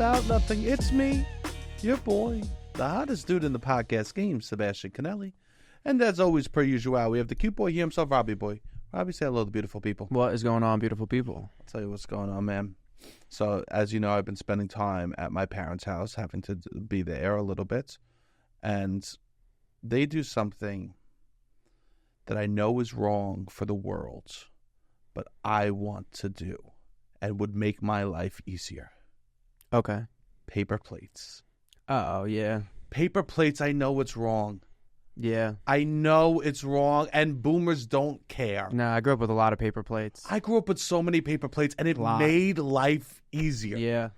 about nothing. It's me, your boy, the hottest dude in the podcast game, Sebastian Conelli. And as always, per usual, we have the cute boy here himself, Robbie boy. Robbie, say hello to beautiful people. What is going on, beautiful people? I'll tell you what's going on, man. So, as you know, I've been spending time at my parents' house, having to be there a little bit. And they do something that I know is wrong for the world, but I want to do and would make my life easier. Okay. Paper plates. Oh, yeah. Paper plates, I know it's wrong. Yeah. I know it's wrong, and boomers don't care. No, I grew up with a lot of paper plates. I grew up with so many paper plates, and it made life easier. Yeah.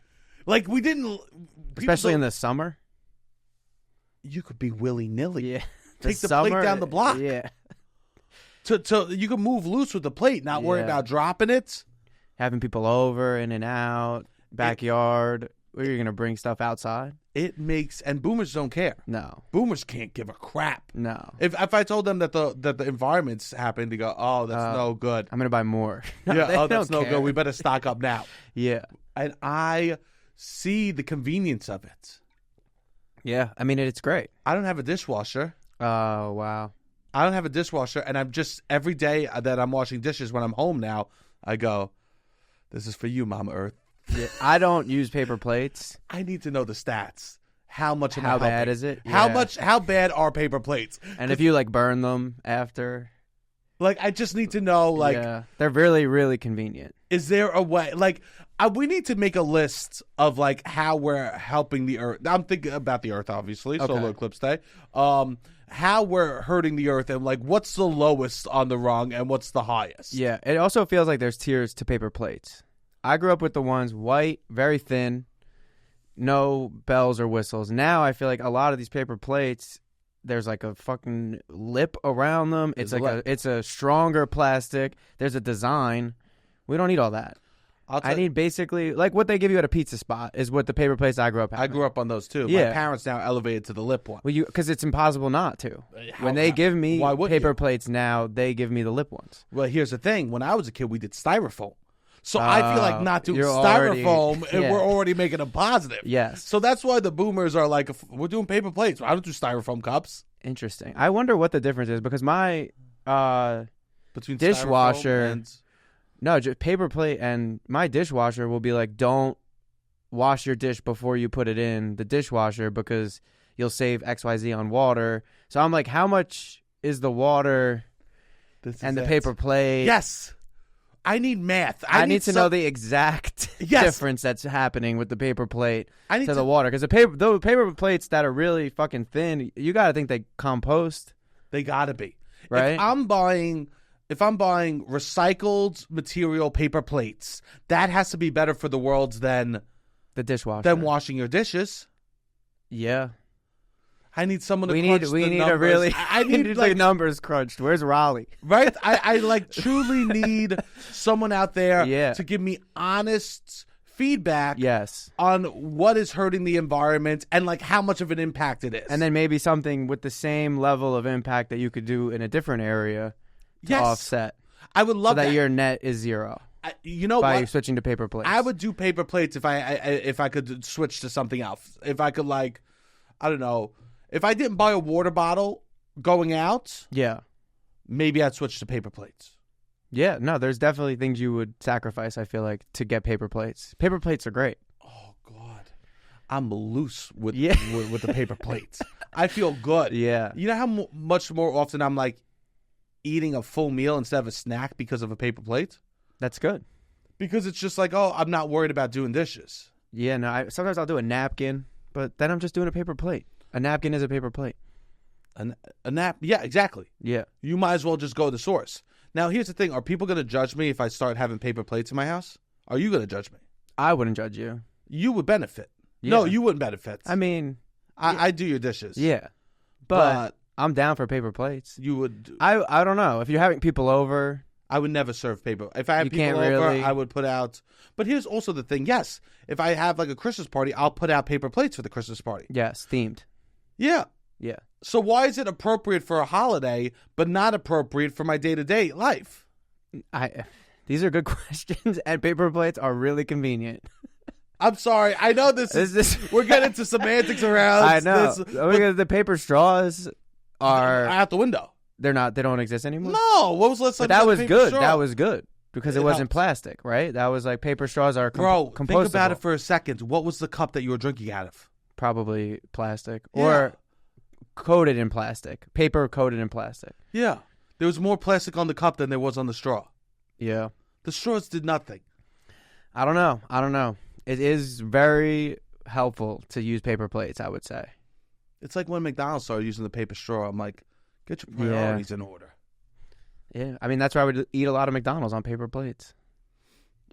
Like, we didn't... Especially in the summer. You could be willy-nilly. Yeah. Take the plate down the block. Yeah. So you can move loose with the plate, not worry about dropping it. Having people over, in and out, backyard. Where you're going to bring stuff outside? It makes... And boomers don't care. No. Boomers can't give a crap. No. If I told them that the environment's happened, they go, oh, that's no good. I'm going to buy more. Yeah, that's no good. We better stock up now. Yeah. And I see the convenience of it. Yeah. I mean, it's great. I don't have a dishwasher. Oh, wow. I don't have a dishwasher, and I'm just... Every day that I'm washing dishes when I'm home now, I go, this is for you, Mama Earth. Yeah, I don't use paper plates. I need to know the stats. How much? How bad is it? How Yeah. much? How bad are paper plates? And if you like burn them after, like, I just need to know. Like, yeah, they're really, really convenient. Is there a way? Like, we need to make a list of like how we're helping the Earth. I'm thinking about the Earth, obviously. Okay. Solar eclipse day. How we're hurting the Earth, and like what's the lowest on the rung and what's the highest? Yeah, it also feels like there's tiers to paper plates. I grew up with the ones white, very thin, no bells or whistles. Now I feel like a lot of these paper plates, there's like a fucking lip around them. It's like it's a stronger plastic. There's a design. We don't need all that. I need basically like what they give you at a pizza spot is what the paper plates I grew up having. I grew up on those too. Yeah. My parents now elevated to the lip one. Well, because it's impossible not to. When they give me paper plates now, they give me the lip ones. Well, here's the thing. When I was a kid, we did styrofoam. So I feel like not doing styrofoam, and we're already making a positive. Yes. So that's why the boomers are like, we're doing paper plates. I don't do styrofoam cups. Interesting. I wonder what the difference is because my between dishwasher, and... no, just paper plate, and my dishwasher will be like, don't wash your dish before you put it in the dishwasher because you'll save XYZ on water. So I'm like, how much is the water and the paper plate? Yes. I need math. I need to know the exact difference that's happening with the paper plate to the water. Because the paper plates that are really fucking thin, you got to think they compost. They got to be. Right? If I'm buying recycled material paper plates, that has to be better for the world than the dishwasher. Than washing your dishes. Yeah. I need someone to crunch the numbers. I need like numbers crunched. Where's Raleigh? Right? I like truly need someone out there to give me honest feedback on what is hurting the environment and like how much of an impact it is. And then maybe something with the same level of impact that you could do in a different area to offset. I would love that your net is zero. You know by switching to paper plates. I would do paper plates if I could switch to something else. If I could like, I don't know. If I didn't buy a water bottle going out, maybe I'd switch to paper plates. Yeah, no, there's definitely things you would sacrifice, I feel like, to get paper plates. Paper plates are great. Oh, God. I'm loose with the paper plates. I feel good. Yeah. You know how much more often I'm like eating a full meal instead of a snack because of a paper plate? That's good. Because it's just like, oh, I'm not worried about doing dishes. Yeah, no, sometimes I'll do a napkin, but then I'm just doing a paper plate. A napkin is a paper plate. Yeah, exactly. Yeah. You might as well just go to the source. Now, here's the thing. Are people going to judge me if I start having paper plates in my house? Are you going to judge me? I wouldn't judge you. You would benefit. Yeah. No, you wouldn't benefit. I mean... I do your dishes. Yeah. But I'm down for paper plates. You would... I don't know. If you're having people over... I would never serve paper. If I had people over, I would put out... But here's also the thing. Yes, if I have like a Christmas party, I'll put out paper plates for the Christmas party. Yes, themed. Yeah. Yeah. So why is it appropriate for a holiday, but not appropriate for my day-to-day life? These are good questions, and paper plates are really convenient. I'm sorry. I know this is we're getting into semantics around. I know. This, Because the paper straws are out the window. They're not. They don't exist anymore. No. What was the last time? But that you got a was paper good. straw? That was good because it wasn't helped. plastic, right? That was like paper straws are Bro, compostable. think about it for a second. What was the cup that you were drinking out of? Probably plastic or coated in plastic. Paper coated in plastic. Yeah. There was more plastic on the cup than there was on the straw. Yeah. The straws did nothing. I don't know. It is very helpful to use paper plates, I would say. It's like when McDonald's started using the paper straw. I'm like, get your priorities in order. Yeah. I mean, that's why I would eat a lot of McDonald's on paper plates.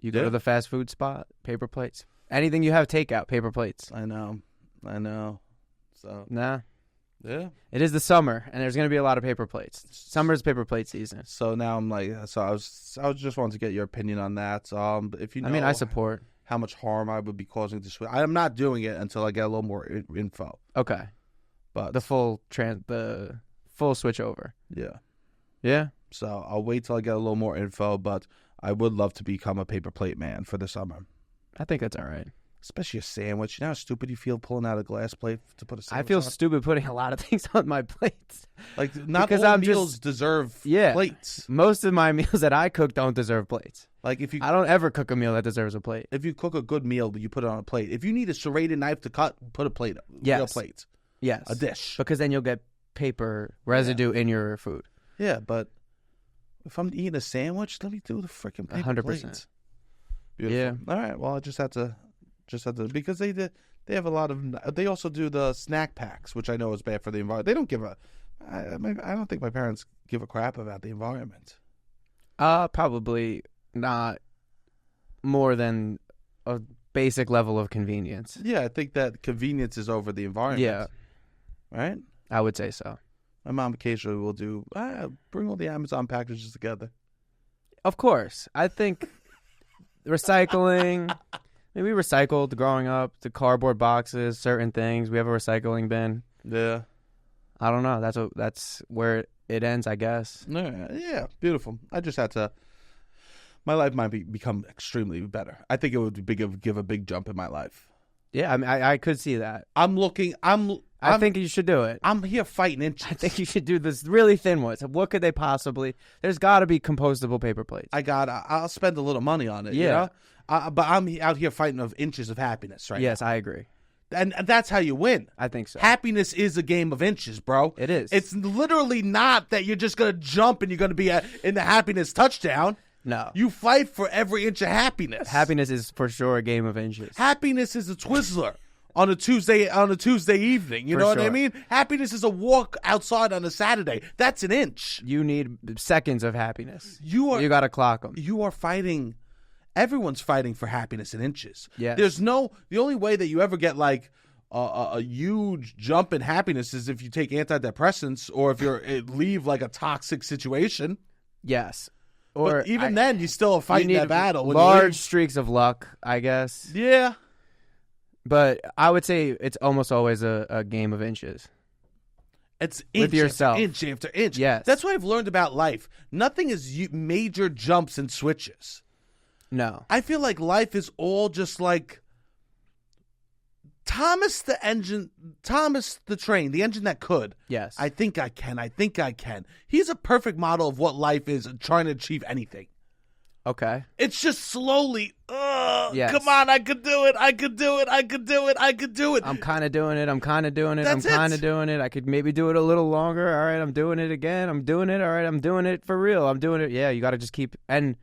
You go to the fast food spot, paper plates. Anything you have takeout, paper plates. I know. So Nah. yeah. It is the summer, and there's going to be a lot of paper plates. Summer's paper plate season. So now I'm like, I was just wanting to get your opinion on that. If you know, I mean, I support. how much harm I would be causing to switch. I am not doing it until I get a little more info. Okay. But The full switch over. yeah. Yeah. So I'll wait till I get a little more info, but I would love to become a paper plate man for the summer. I think that's all right. Especially a sandwich. You know how stupid you feel pulling out a glass plate to put a sandwich I feel on? stupid putting a lot of things on my plates. Like, not because all I'm meals just- deserve Yeah. plates. Most of my meals that I cook don't deserve plates. Like, if you I don't ever cook a meal that deserves a plate. cook a good meal, but you put it on a plate. If you need a serrated knife to cut, put a plate. Yes. Real plate. Yes. A dish. Because then you'll get paper residue in your food. Yeah, but if I'm eating a sandwich, let me do the freaking paper 100%. plates. Beautiful. Yeah. All right. Well, I just had to because they have a lot of. They also do the snack packs, which I know is bad for the environment. They don't give a. I don't think my parents give a crap about the environment. Probably not more than a basic level of convenience. Yeah, I think that convenience is over the environment. Yeah. Right. I would say so. My mom occasionally will do bring all the Amazon packages together. Of course. I think recycling. I mean, we recycled growing up, the cardboard boxes, certain things. We have a recycling bin. Yeah. I don't know. That's where it ends, I guess. Yeah, beautiful. I just had to. My life might become extremely better. I think it would give a big jump in my life. Yeah, I mean, I could see that. I think you should do it. I'm here fighting inches. I think you should do this really thin ones. What could they possibly? There's got to be compostable paper plates. I'll spend a little money on it. Yeah. You know? But I'm out here fighting of inches of happiness, right? Yes, now. I agree. And that's how you win. I think so. Happiness is a game of inches, bro. It is. It's literally not that you're just going to jump and you're going to be in the happiness touchdown. No. You fight for every inch of happiness. Happiness is for sure a game of inches. Happiness is a Twizzler on a Tuesday evening. You For know what I sure. mean? Happiness is a walk outside on a Saturday. That's an inch. You need seconds of happiness. You got to clock them. You are fighting. Everyone's fighting for happiness in inches. Yes. The only way that you ever get like a huge jump in happiness is if you take antidepressants or if you leave like a toxic situation. Yes. But even then, you still are fighting that battle. When large streaks of luck, I guess. Yeah. But I would say it's almost always a game of inches. It's With inch yourself. after inch after inch. Yes. That's what I've learned about life. Nothing is major jumps and switches. No. I feel like life is all just like Thomas the train, the engine that could. Yes. I think I can. He's a perfect model of what life is and trying to achieve anything. Okay. It's just slowly, Yes. come on, I could do it. I'm kind of doing it. That's I'm kind it. of doing it. I could maybe do it a little longer. All right, I'm doing it again. I'm doing it. All right, I'm doing it for real. I'm doing it. Yeah, you got to just keep. And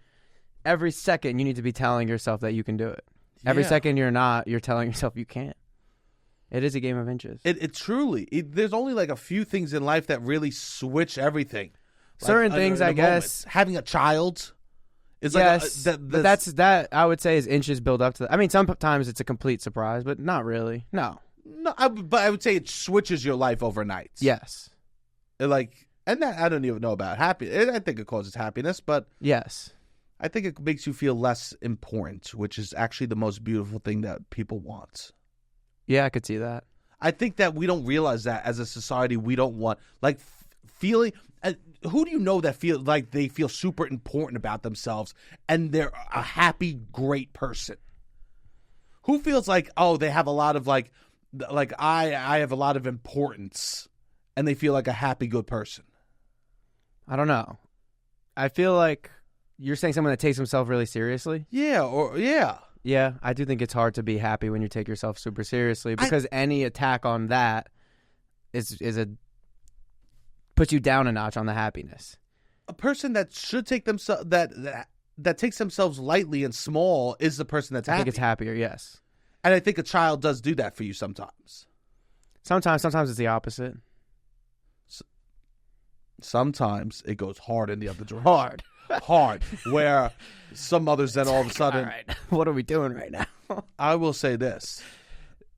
every second, you need to be telling yourself that you can do it. Every Yeah. second you're not, you're telling yourself you can't. It is a game of inches. It truly, there's only like a few things in life that really switch everything. Certain things, in a I guess. moment. Having a child is Yes, like but that I would say is inches build up to that. I mean, sometimes it's a complete surprise, but not really. No. no, but I would say it switches your life overnight. Yes. And that I don't even know about happiness. I think it causes happiness, but Yes. I think it makes you feel less important, which is actually the most beautiful thing that people want. Yeah, I could see that. I think that we don't realize that as a society. We don't want feeling. Who do you know that feel like they feel super important about themselves and they're a happy, great person? Who feels like, oh, they have a lot of like I have a lot of importance, and they feel like a happy, good person? I don't know. I feel like you're saying someone that takes himself really seriously. Yeah. Yeah, I do think it's hard to be happy when you take yourself super seriously, because any attack on that is puts you down a notch on the happiness. A person that should take themselves that takes themselves lightly and small is the person that's happy. I think it's happier, yes. And I think a child does do that for you sometimes. Sometimes it's the opposite. Sometimes it goes hard in the other direction. Hard. Where some mothers then all of a sudden... All right, what are we doing right now? I will say this.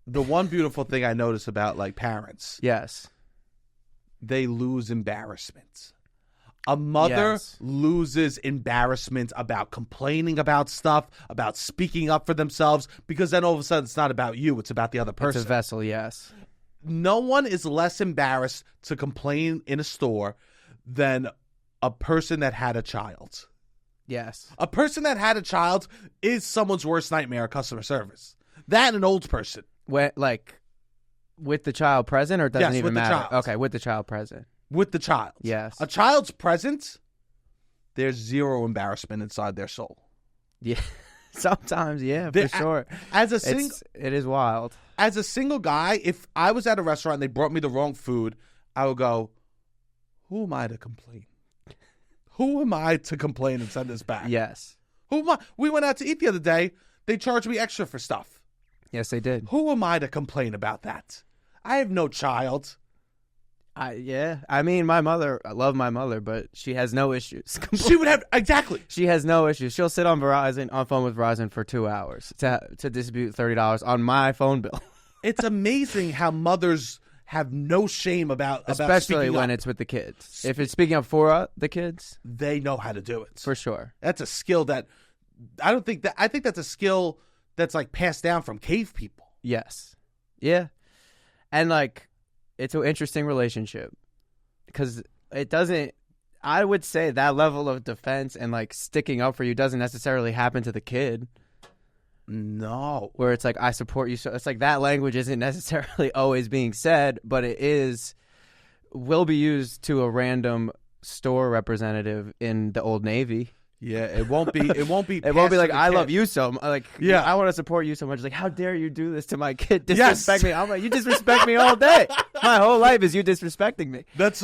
The one beautiful thing I notice about like parents... Yes. They lose embarrassment. A mother loses embarrassment about complaining about stuff, about speaking up for themselves, because then all of a sudden it's not about you, it's about the other person. It's a vessel, yes. No one is less embarrassed to complain in a store than a person that had a child. Yes. A person that had a child is someone's worst nightmare, customer service. That and an old person. Like, with the child present, or it doesn't even matter? Child. Okay, with the child present. With the child. Yes. A child's present, there's zero embarrassment inside their soul. Yeah. Sometimes, yeah, for sure. It is wild. As a single guy, if I was at a restaurant and they brought me the wrong food, I would go, who am I to complain? Who am I to complain and send this back? Yes. Who am I? We went out to eat the other day. They charged me extra for stuff. Yes, they did. Who am I to complain about that? I have no child. I mean, I love my mother, but she has no issues. She would have, exactly. She has no issues. She'll sit on phone with Verizon for 2 hours to dispute $30 on my phone bill. It's amazing how mothers have no shame about especially when it's with the kids. If it's speaking up for the kids, they know how to do it. For sure. That's a skill that I think that's a skill that's like passed down from cave people. Yes. Yeah. And like, it's an interesting relationship because it doesn't, I would say that level of defense and like sticking up for you doesn't necessarily happen to the kid. No. Where it's like, I support you. So it's like that language isn't necessarily always being said, but will be used to a random store representative in the Old Navy. Yeah, it won't be. It won't be like, I love you so much. Like, yeah, I want to support you so much. Like, how dare you do this to my kid? Disrespect me. I'm like, you disrespect me all day. My whole life is you disrespecting me. That's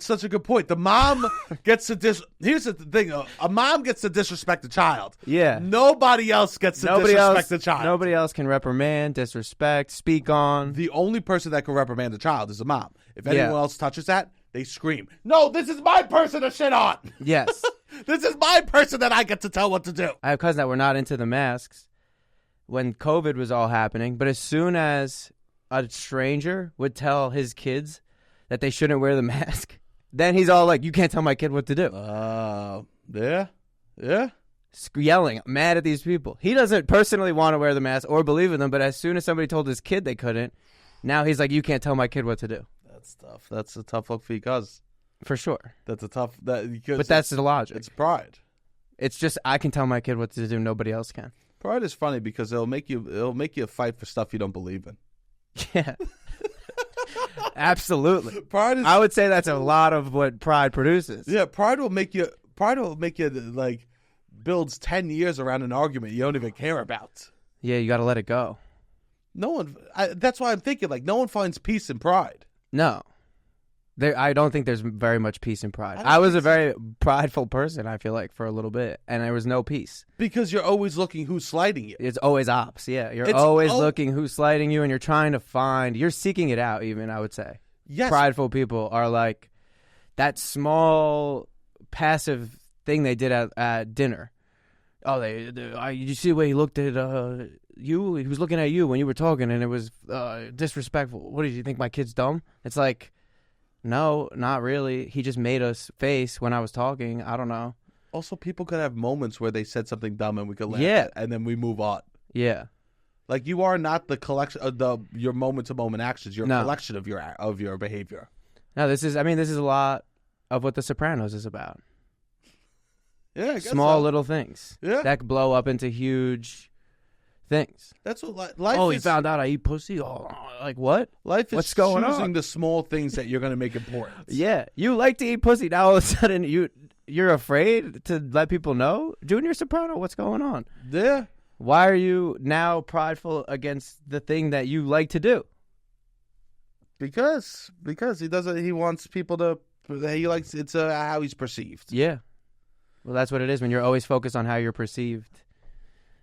such a good point. The mom gets to Here's the thing: a mom gets to disrespect the child. Yeah. Nobody else gets to disrespect the child. Nobody else can reprimand, disrespect, speak on. The only person that can reprimand a child is a mom. If anyone else touches that, they scream, "No, this is my person to shit on." Yes. This is my person that I get to tell what to do. I have cousins that were not into the masks when COVID was all happening, but as soon as a stranger would tell his kids that they shouldn't wear the mask, then he's all like, you can't tell my kid what to do. Yeah. Yelling, mad at these people. He doesn't personally want to wear the mask or believe in them, but as soon as somebody told his kid they couldn't, now he's like, you can't tell my kid what to do. That's tough. That's a tough look for you, cuz. For sure. That's a tough... But that's the logic. It's pride. It's just, I can tell my kid what to do, nobody else can. Pride is funny because it'll make you fight for stuff you don't believe in. Yeah. Absolutely. Pride is... I would say that's a lot of what pride produces. Yeah, pride will make you like builds 10 years around an argument you don't even care about. Yeah, you got to let it go. That's why I'm thinking like no one finds peace in pride. No. I don't think there's very much peace in pride. I was a very prideful person, I feel like, for a little bit, and there was no peace. Because you're always looking who's slighting you. It's always ops, yeah. You're always looking who's slighting you, and you're trying to you're seeking it out even, I would say. Yes. Prideful people are like that small passive thing they did at dinner. Oh, you see the way he looked at you? He was looking at you when you were talking, and it was disrespectful. What, did you think my kid's dumb? It's like... No, not really. He just made us face when I was talking. I don't know. Also, people could have moments where they said something dumb and we could laugh at it, and then we move on. Yeah. Like you are not the collection of your moment-to-moment actions. You're a collection of your behavior. No, this is a lot of what The Sopranos is about. Yeah, I guess small little things. Yeah. That blow up into huge things. That's what life Oh, is. he found out I eat pussy? Oh, like what? Life is What's going choosing on? the small things that you're going to make important. Yeah, you like to eat pussy. Now all of a sudden you're afraid to let people know? Junior Soprano, what's going on? Yeah. Why are you now prideful against the thing that you like to do? Because he wants people to, he likes, it's how he's perceived. Yeah. Well, that's what it is. When you're always focused on how you're perceived,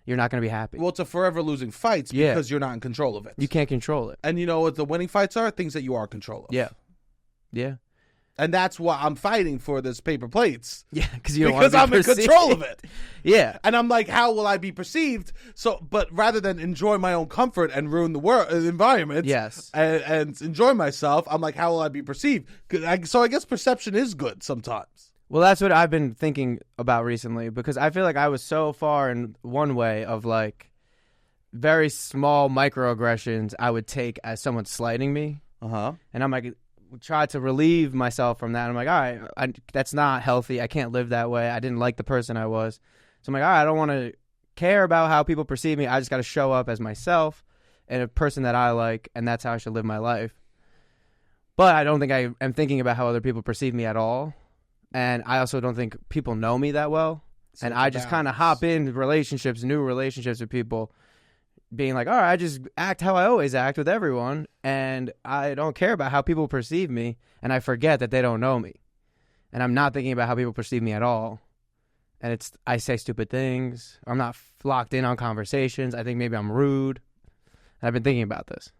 you're not going to be happy. Well, it's a forever losing fight because you're not in control of it. You can't control it. And you know what the winning fights are? Things that you are in control of. Yeah. Yeah. And that's why I'm fighting for this paper plates. Yeah, because you don't because want to be I'm in control of it. Yeah. And I'm like, how will I be perceived? So, but rather than enjoy my own comfort and ruin the environment, Yes, and enjoy myself, I'm like, how will I be perceived? So I guess perception is good sometimes. Well, that's what I've been thinking about recently, because I feel like I was so far in one way of like very small microaggressions I would take as someone slighting me. And I'm like, try to relieve myself from that. I'm like, all right, that's not healthy. I can't live that way. I didn't like the person I was. So I'm like, all right, I don't want to care about how people perceive me. I just got to show up as myself and a person that I like, and that's how I should live my life. But I don't think I am thinking about how other people perceive me at all. And I also don't think people know me that well. So and I just kind of hop in relationships, new relationships with people, being like, all right, I just act how I always act with everyone, and I don't care about how people perceive me, and I forget that they don't know me. And I'm not thinking about how people perceive me at all. And I say stupid things, or I'm not locked in on conversations. I think maybe I'm rude. And I've been thinking about this.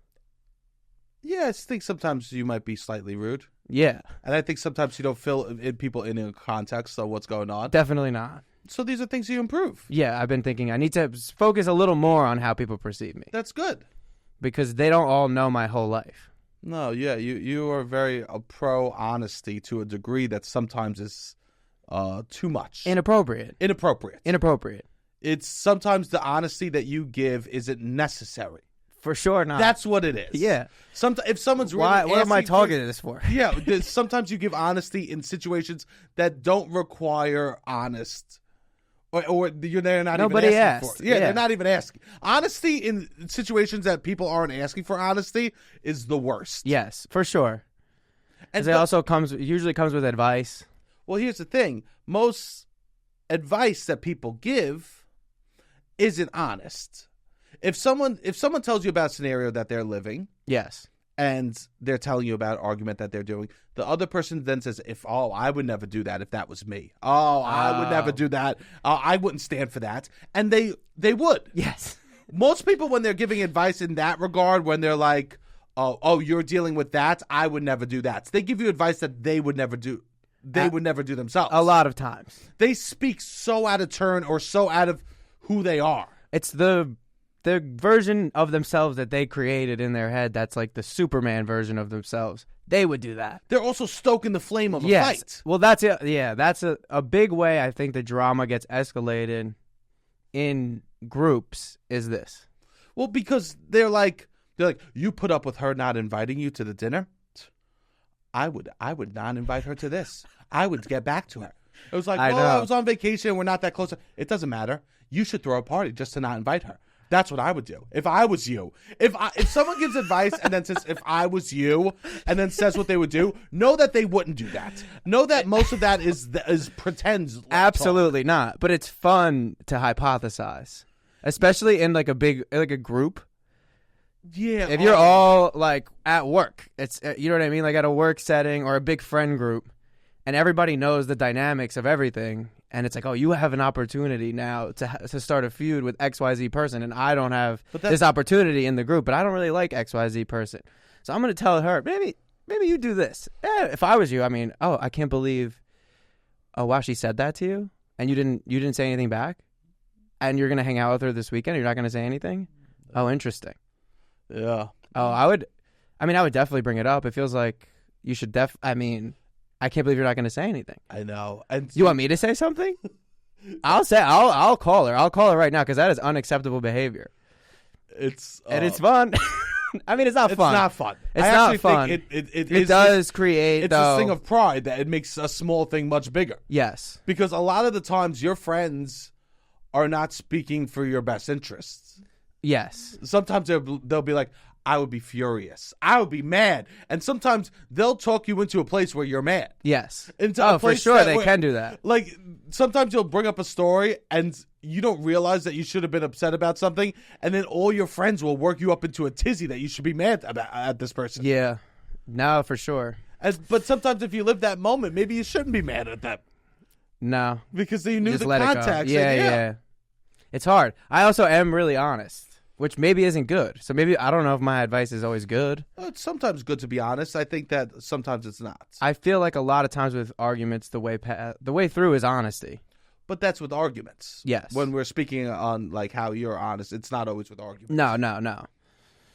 Yeah, I think sometimes you might be slightly rude. Yeah. And I think sometimes you don't fill people in a context of what's going on. Definitely not. So these are things you improve. Yeah, I've been thinking I need to focus a little more on how people perceive me. That's good. Because they don't all know my whole life. No, yeah, you are very pro honesty to a degree that sometimes is too much. Inappropriate. It's sometimes the honesty that you give isn't necessary. For sure not. That's what it is. Yeah. If someone's really what am I targeting this for? Yeah, sometimes you give honesty in situations that don't require honest. Or they're not Nobody even asking asked. for it. Yeah, they're not even asking. Honesty in situations that people aren't asking for honesty is the worst. Yes, for sure. And it also usually comes with advice. Well, here's the thing. Most advice that people give isn't honest. If someone tells you about a scenario that they're living, yes, and they're telling you about an argument that they're doing, the other person then says, I would never do that if that was me. I would never do that. I wouldn't stand for that. And they would. Yes. Most people, when they're giving advice in that regard, when they're like, oh, you're dealing with that, I would never do that. So they give you advice that they would never do. They would never do themselves. A lot of times. They speak so out of turn or so out of who they are. It's the version of themselves that they created in their head that's like the Superman version of themselves. They would do that. They're also stoking the flame of a fight. Well, that's it. Yeah, that's a big way I think the drama gets escalated in groups is this. Well, because they're like, you put up with her not inviting you to the dinner? I would not invite her to this. I would get back to her. It was like, I was on vacation. We're not that close. It doesn't matter. You should throw a party just to not invite her. That's what I would do if I was you. If someone gives advice and then says, if I was you, and then says what they would do, know that they wouldn't do that. Know that most of that is pretends. Absolutely not. But it's fun to hypothesize, especially in like a group. Yeah. If you're all like at work, it's you know what I mean, like at a work setting or a big friend group, and everybody knows the dynamics of everything. And it's like, oh, you have an opportunity now to start a feud with XYZ person, and I don't have this opportunity in the group, but I don't really like XYZ person. So I'm going to tell her, maybe you do this. If I was you, I mean, oh, I can't believe, oh, wow, she said that to you, and you didn't say anything back? And you're going to hang out with her this weekend? You're not going to say anything? Oh, interesting. Yeah. Oh, I would definitely bring it up. It feels like you should I can't believe you're not going to say anything. I know. And you want me to say something? I'll call her. I'll call her right now because that is unacceptable behavior. It's fun. I mean, it's not fun. It's not fun. It's not fun. It does create. It's this thing of pride that it makes a small thing much bigger. Yes. Because a lot of the times your friends are not speaking for your best interests. Yes. Sometimes they'll be like, I would be furious. I would be mad. And sometimes they'll talk you into a place where you're mad. Yes. For sure. They can do that. Like, sometimes you'll bring up a story and you don't realize that you should have been upset about something. And then all your friends will work you up into a tizzy that you should be mad about at this person. Yeah. No, for sure. But sometimes if you live that moment, maybe you shouldn't be mad at them. No. Because you knew Just the let context. it go. Yeah. It's hard. I also am really honest. Which maybe isn't good. So maybe, I don't know if my advice is always good. It's sometimes good to be honest. I think that sometimes it's not. I feel like a lot of times with arguments, the way through is honesty. But that's with arguments. Yes. When we're speaking on like how you're honest, it's not always with arguments. No.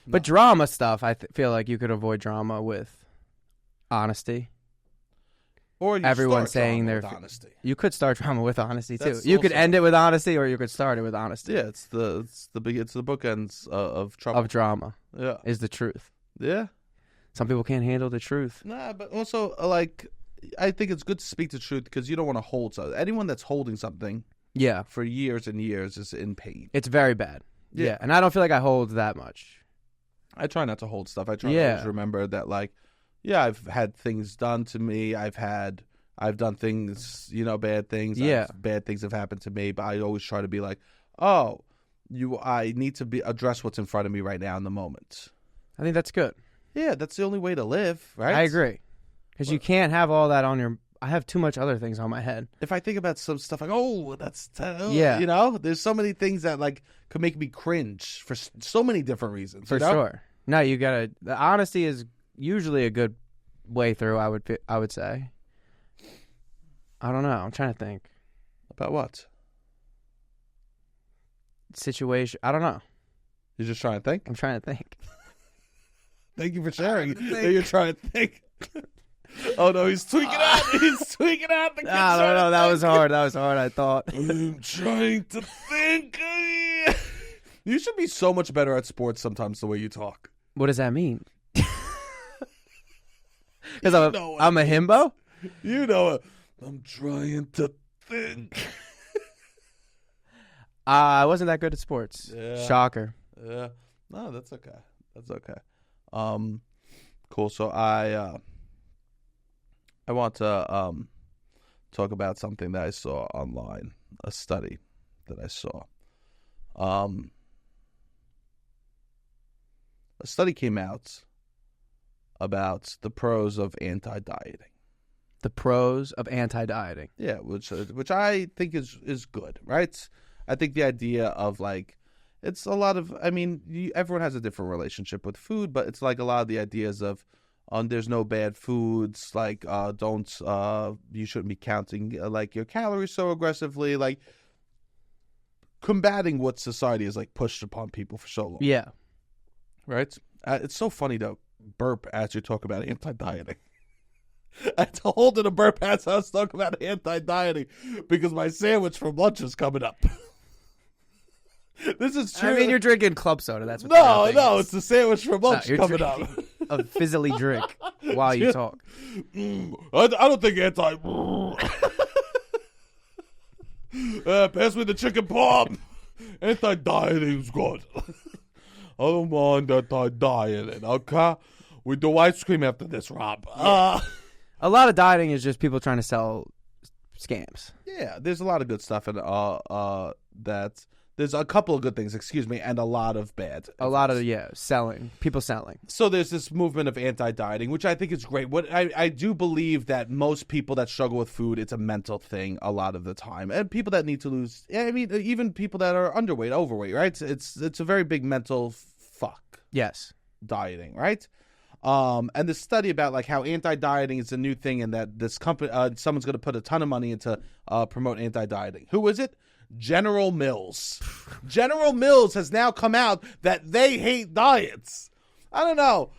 But drama stuff, I feel like you could avoid drama with honesty. Or you everyone start saying drama their with honesty. You could start drama with honesty too. That's You could also- end it with honesty, or you could start it with honesty. Yeah, it's the bookends of trouble. Of drama Yeah, is the truth. yeah. Some people can't handle the truth. Nah, but also like I think it's good to speak the truth because you don't want to hold something. Anyone that's holding something Yeah, for years and years is in pain. it's very bad. Yeah. Yeah, and I don't feel like I hold that much. I try not to hold stuff. I try to Yeah. always remember that, like, yeah, I've had things done to me. I've done things, bad things. Yeah. Bad things have happened to me, but I always try to be like, oh, I need to address what's in front of me right now in the moment. I think that's good. Yeah, that's the only way to live, right? I agree. Because you can't have all that on your... I have too much other things on my head. If I think about some stuff like, oh, Yeah. there's so many things that like could make me cringe for so many different reasons. For sure. No, you gotta... The honesty is usually a good way through, I would say. I don't know. I'm trying to think. About what? Situation. I don't know. You're just trying to think? I'm trying to think. Thank you for sharing. You're trying to think. Oh, no, he's tweaking out. He's tweaking out. I don't know. That was hard. I thought. I'm trying to think. You should be so much better at sports sometimes the way you talk. What does that mean? Because I'm a himbo? You know it. I'm trying to think. I wasn't that good at sports. Yeah. Shocker. Yeah. No, that's okay. That's okay. Cool. So I want to talk about something that I saw online, a study that I saw. A study came out about the pros of anti-dieting. The pros of anti-dieting. Yeah, which I think is good, right? I think the idea of like, it's a lot of, everyone has a different relationship with food, but it's like a lot of the ideas of, there's no bad foods, like you shouldn't be counting like your calories so aggressively, like combating what society has like pushed upon people for so long. Yeah. Right? It's so funny to burp as you talk about anti-dieting. I had to hold in a burp as I was talking about anti-dieting because my sandwich from lunch is coming up. This is true. I mean, you're drinking club soda. That's what no, it's the sandwich from lunch coming up. A fizzly drink while you talk. I don't think pass me the chicken palm. Anti-dieting is good. I don't mind anti-dieting, okay? We do ice cream after this, Rob. A lot of dieting is just people trying to sell scams. Yeah, there's a lot of good stuff in that. There's a couple of good things, and a lot of bad. A lot of selling. People selling. So there's this movement of anti-dieting, which I think is great. What I do believe that most people that struggle with food, it's a mental thing a lot of the time, and people that need to lose. Even people that are underweight, overweight, right? It's a very big mental fuck. Yes. Dieting, right? And this study about like how anti-dieting is a new thing, and that this company, someone's going to put a ton of money into promote anti-dieting. Who is it? General Mills. General Mills has now come out that they hate diets. I don't know.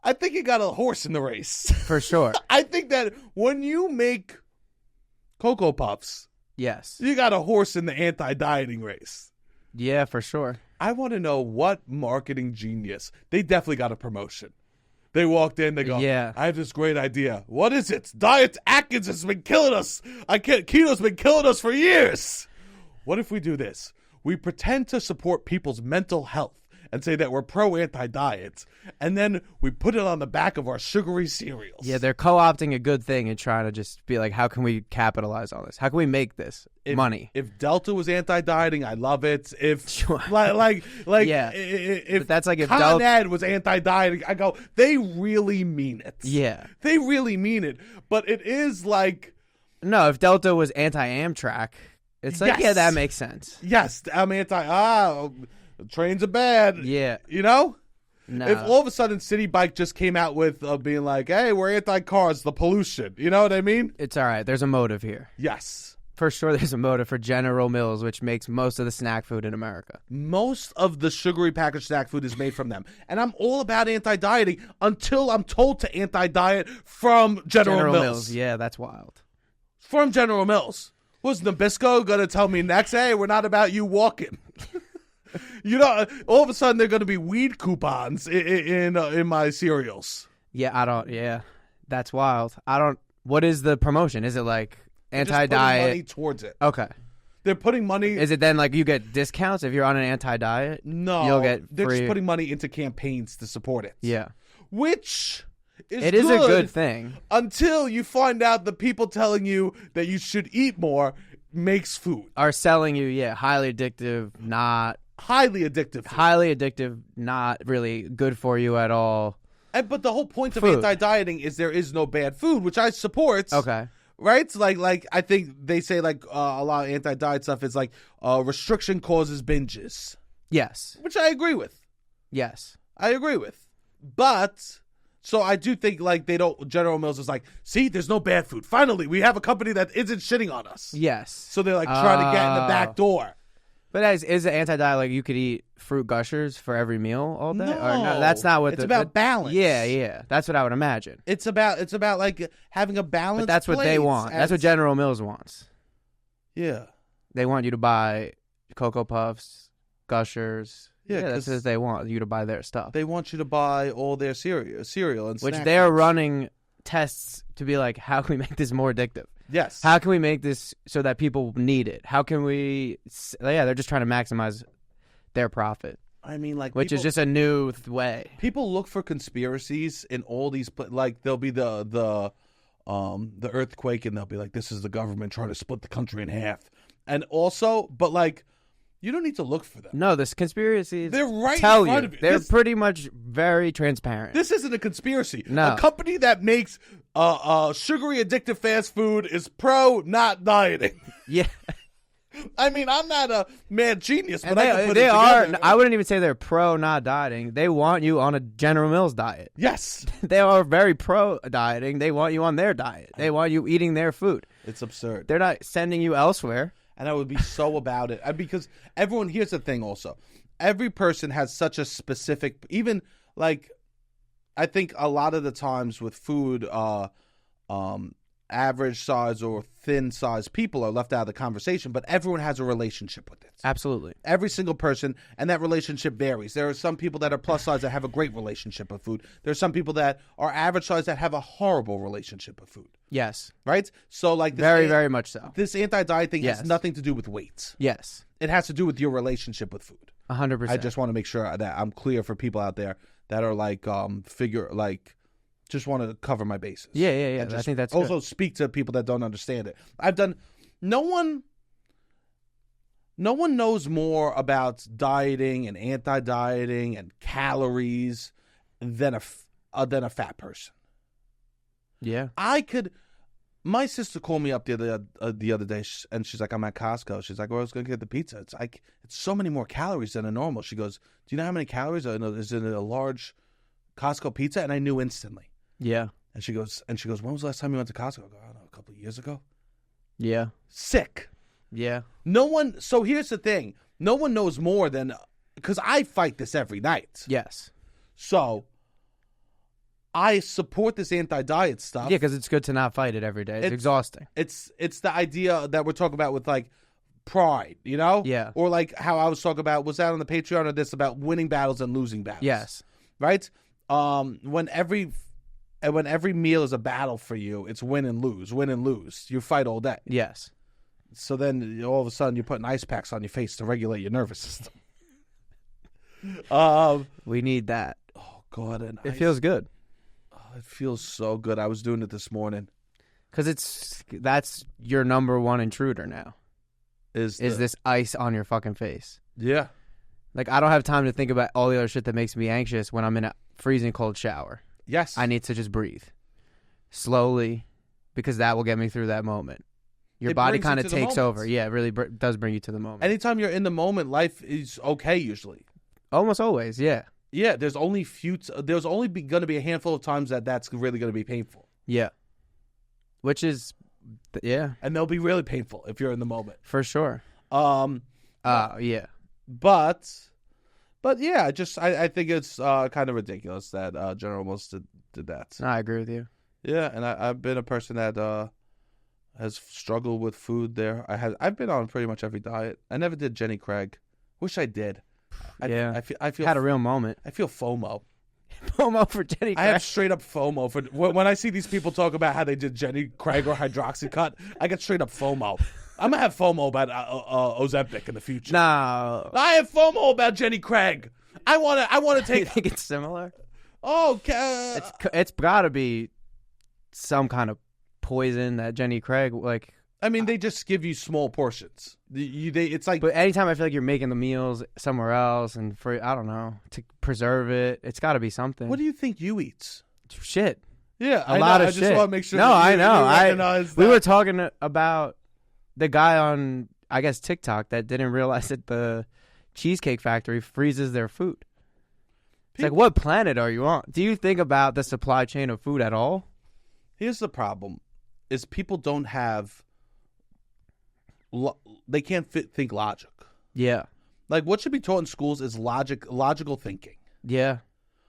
I think you got a horse in the race. For sure. I think that when you make Cocoa Puffs, yes, you got a horse in the anti-dieting race. Yeah, for sure. I want to know what marketing genius. They definitely got a promotion. They walked in, they go, yeah, I have this great idea. What is it? Diet Atkins has been killing us. Keto's been killing us for years. What if we do this? We pretend to support people's mental health and say that we're pro-anti-diet, and then we put it on the back of our sugary cereals. Yeah, they're co-opting a good thing and trying to just be like, how can we capitalize on this? How can we make this money? If Delta was anti-dieting, I love it. If Sure. yeah, if But that's like if Con Ed was anti-dieting, I go, they really mean it. Yeah. They really mean it. But it is like, No, if Delta was anti-Amtrak, it's like, Yes. yeah, that makes sense. yes, I'm trains are bad. Yeah. You know? No. If all of a sudden City Bike just came out with being like, hey, we're anti-cars, the pollution. You know what I mean? It's all right. There's a motive here. Yes. For sure, there's a motive for General Mills, which makes most of the snack food in America. Most of the sugary packaged snack food is made from them. And I'm all about anti-dieting until I'm told to anti-diet from General Mills. Yeah, that's wild. From General Mills. Was Nabisco going to tell me next, hey, we're not about you walking? You know, all of a sudden they're going to be weed coupons in my cereals. Yeah, that's wild. What is the promotion? Is it like They're just putting anti-diet? money towards it. Okay. They're putting money. Is it then like you get discounts if you're on an anti-diet? No. You'll get they're free. just putting money into campaigns to support it. Yeah. Which is It is a good thing. Until you find out the people telling you that you should eat more makes food. Are selling you, highly addictive, not Highly addictive food. highly addictive, not really good for you at all. But the whole point of Food. anti-dieting is there is no bad food, which I support. Okay. Right? Like I think they say like a lot of anti-diet stuff is like restriction causes binges, Yes. which I agree with. Yes. I agree with. But so I do think like General Mills is like, see, there's no bad food. Finally, we have a company that isn't shitting on us. Yes. So they're like trying to get in the back door. But is it anti-diet like you could eat fruit gushers for every meal all day? No, Or that's not what it's about balance. Yeah. That's what I would imagine. It's about like having a balance. But that's what they want. That's what General Mills wants. Yeah. They want you to buy Cocoa Puffs, Gushers. Yeah, that's 'cause what they want you to buy their stuff. They want you to buy all their cereal and Which snack they're foods. running tests to be like, how can we make this more addictive? Yes. How can we make this so that people need it? How can we? Yeah, they're just trying to maximize their profit, I mean, like, which is just a new way. People look for conspiracies in all these, like there'll be the earthquake, and they'll be like, this is the government trying to split the country in half, and also, but like, you don't need to look for them. No, this conspiracies. They're right tell in front you. of you. They're pretty much very transparent. This isn't a conspiracy. No. A company that makes sugary addictive fast food is pro not dieting. Yeah. I mean, I'm not a mad genius, but And I can put they it are. together. I wouldn't even say they're pro not dieting. They want you on a General Mills diet. Yes. They are very pro dieting. They want you on their diet. They want you eating their food. It's absurd. They're not sending you elsewhere. And I would be so about it. Because everyone, here's the thing also. Every person has such a specific, even like, I think a lot of the times with food, average size or thin size people are left out of the conversation, but everyone has a relationship with it. Absolutely. Every single person, and that relationship varies. There are some people that are plus size that have a great relationship with food. There are some people that are average size that have a horrible relationship with food. Yes. Right? So like this Very much so. This anti-diet thing Yes. has nothing to do with weight. Yes. It has to do with your relationship with food. 100%. I just want to make sure that I'm clear for people out there that are like just want to cover my bases. Yeah. And I just think that's also good. speak to people that don't understand it. No one knows more about dieting and anti-dieting and calories than a fat person. Yeah. My sister called me up the other day, and she's like, I'm at Costco. She's like, well, I was going to get the pizza. It's like, it's so many more calories than a normal. She goes, do you know how many calories is in a large Costco pizza? And I knew instantly. Yeah. And she goes, when was the last time you went to Costco? I go, I don't know, a couple of years ago. Yeah. Sick. Yeah. So here's the thing. No one knows more than, because I fight this every night. Yes. So I support this anti-diet stuff. Yeah, because it's good to not fight it every day. It's exhausting. It's the idea that we're talking about with like pride, you know? Yeah. Or like how I was talking about, was that on the Patreon or this, about winning battles and losing battles? Yes. Right? When every meal is a battle for you, it's win and lose. You fight all day. Yes. So then all of a sudden you're putting ice packs on your face to regulate your nervous system. We need that. Oh God, and It feels good. It feels so good. I was doing it this morning. Because that's your number one intruder now. Is this ice on your fucking face? Yeah. Like, I don't have time to think about all the other shit that makes me anxious when I'm in a freezing cold shower. Yes. I need to just breathe slowly because that will get me through that moment. Your body kind of takes over. Yeah, it really does bring you to the moment. Anytime you're in the moment, life is okay usually. Almost always, yeah. Yeah, there's only going to be a handful of times that's really going to be painful. Yeah. Which is, yeah. And they'll be really painful if you're in the moment. For sure. Yeah. But yeah, I think it's kind of ridiculous that General Mills did that. No, I agree with you. Yeah, and I've been a person that has struggled with food there. I've been on pretty much every diet. I never did Jenny Craig. Wish I did. I feel had a real moment. I feel FOMO. FOMO for Jenny Craig. I have straight up FOMO for when I see these people talk about how they did Jenny Craig or Hydroxycut. I get straight up FOMO. I'm gonna have FOMO about Ozempic in the future. No, I have FOMO about Jenny Craig. I want to take. You think it's similar? Oh, it's got to be some kind of poison that Jenny Craig like. I mean, they just give you small portions. It's like. But anytime I feel like you're making the meals somewhere else, and I don't know, to preserve it, it's got to be something. What do you think you eat? Shit. Yeah, a lot of shit. I just want to make sure. No, I know. We were talking about the guy on, I guess, TikTok that didn't realize that the Cheesecake Factory freezes their food. It's like, what planet are you on? Do you think about the supply chain of food at all? Here's the problem: is people don't have. They can't think logic. Yeah. Like, what should be taught in schools is logical thinking. Yeah.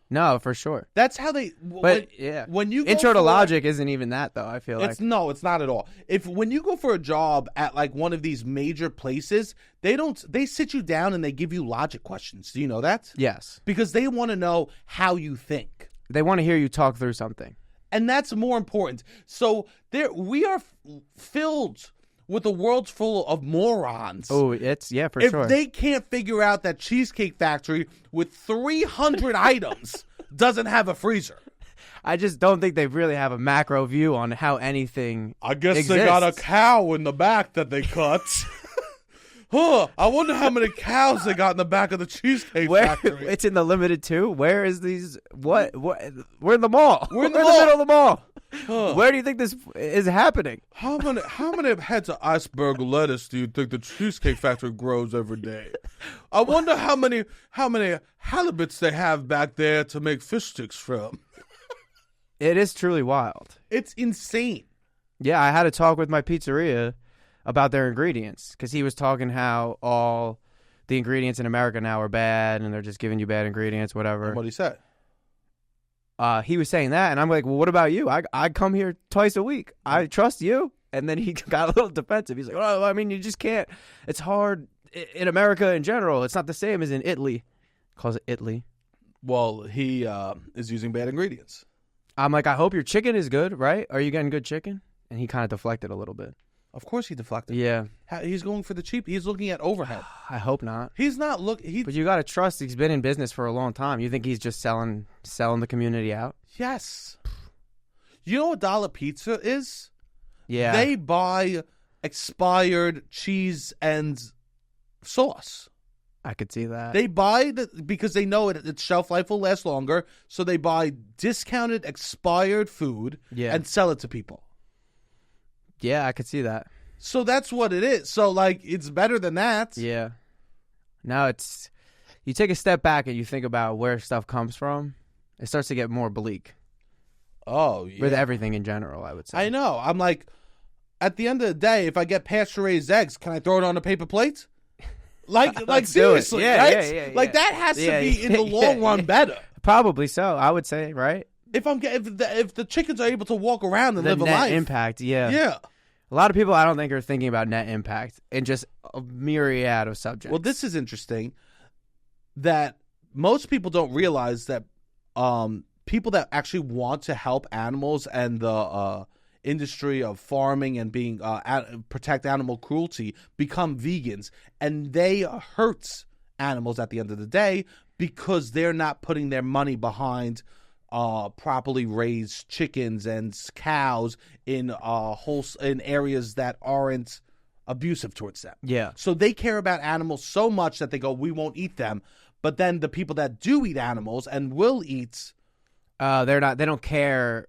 No, for sure. That's how they. But when you intro to logic isn't even that though. I feel like it's not at all. When you go for a job at like one of these major places, they sit you down and they give you logic questions. Do you know that? Yes. Because they want to know how you think. They want to hear you talk through something, and that's more important. So we are filled with a world full of morons. Oh, it's for sure. If they can't figure out that Cheesecake Factory with 300 items doesn't have a freezer. I just don't think they really have a macro view on how anything I guess exists. They got a cow in the back that they cut. I wonder how many cows they got in the back of the Cheesecake Factory. It's in the limited too. Where is these? What? We're in the mall. We're in the middle of the mall. Where do you think this is happening? How many heads of iceberg lettuce do you think the Cheesecake Factory grows every day? I wonder how many halibuts they have back there to make fish sticks from. It is truly wild. It's insane. Yeah, I had a talk with my pizzeria about their ingredients because he was talking how all the ingredients in America now are bad and they're just giving you bad ingredients, whatever. And what he said? He was saying that, and I'm like, well, what about you? I come here twice a week. I trust you. And then he got a little defensive. He's like, well, I mean, you just can't. It's hard in America in general. It's not the same as in Italy. Calls it Italy. Well, he is using bad ingredients. I'm like, I hope your chicken is good, right? Are you getting good chicken? And he kind of deflected a little bit. Of course he deflected. Yeah. He's going for the cheap. He's looking at overhead. I hope not. He's not looking. But you got to trust he's been in business for a long time. You think he's just selling the community out? Yes. You know what Dollar Pizza is? Yeah. They buy expired cheese and sauce. I could see that. They buy because they know its shelf life will last longer, so they buy discounted expired food and sell it to people. Yeah, I could see that. So that's what it is. So, like, it's better than that. Yeah. Now you take a step back and you think about where stuff comes from, it starts to get more bleak. Oh, yeah. With everything in general, I would say. I know. I'm like, at the end of the day, if I get pasture-raised eggs, can I throw it on a paper plate? Like seriously, right? Yeah. Like, that has to be, in the long run, better. Probably so, I would say, right? If the chickens are able to walk around and live a life. The net impact, yeah. Yeah. A lot of people, I don't think, are thinking about net impact in just a myriad of subjects. Well, this is interesting that most people don't realize that people that actually want to help animals and the industry of farming and being protect animal cruelty become vegans, and they hurt animals at the end of the day because they're not putting their money behind properly raised chickens and cows in in areas that aren't abusive towards them. Yeah. So they care about animals so much that they go, we won't eat them. But then the people that do eat animals and will eat, they don't care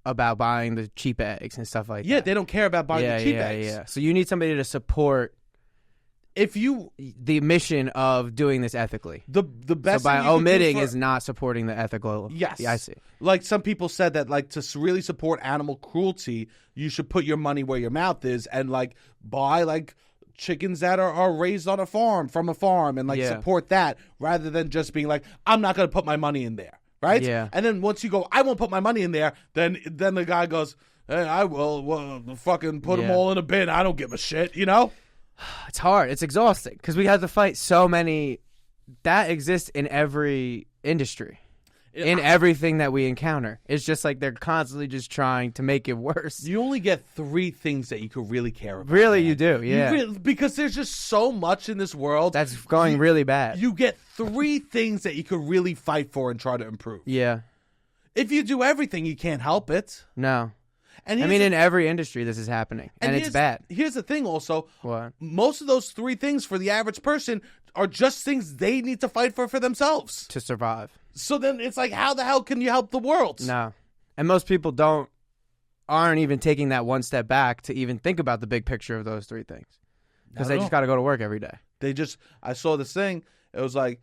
about buying the cheap eggs and stuff like that. Yeah, they don't care about buying the cheap eggs. Yeah. So you need somebody to support the mission of doing this ethically. The best so by thing you omitting could do is not supporting the ethical. Yes. Yeah, I see. Like some people said that like to really support animal cruelty, you should put your money where your mouth is and like buy like chickens that are raised on a farm from a farm and like support that rather than just being like, I'm not going to put my money in there. Right? Yeah. And then once you go, I won't put my money in there, then the guy goes, hey, I will. Well, fucking put them all in a bin. I don't give a shit, you know? It's hard. It's exhausting because we have to fight so many that exist in every industry, in everything that we encounter. It's just like they're constantly just trying to make it worse. You only get 3 things that you could really care about. Really, you do, yeah. Because there's just so much in this world. That's going really bad. You get 3 things that you could really fight for and try to improve. Yeah. If you do everything, you can't help it. No. And I mean, in every industry, this is happening, and it's bad. Here's the thing also. What? Most of those 3 things for the average person are just things they need to fight for themselves. To survive. So then it's like, how the hell can you help the world? No. And most people aren't even taking that one step back to even think about the big picture of those 3 things. Because they just got to go to work every day. I saw this thing. It was like,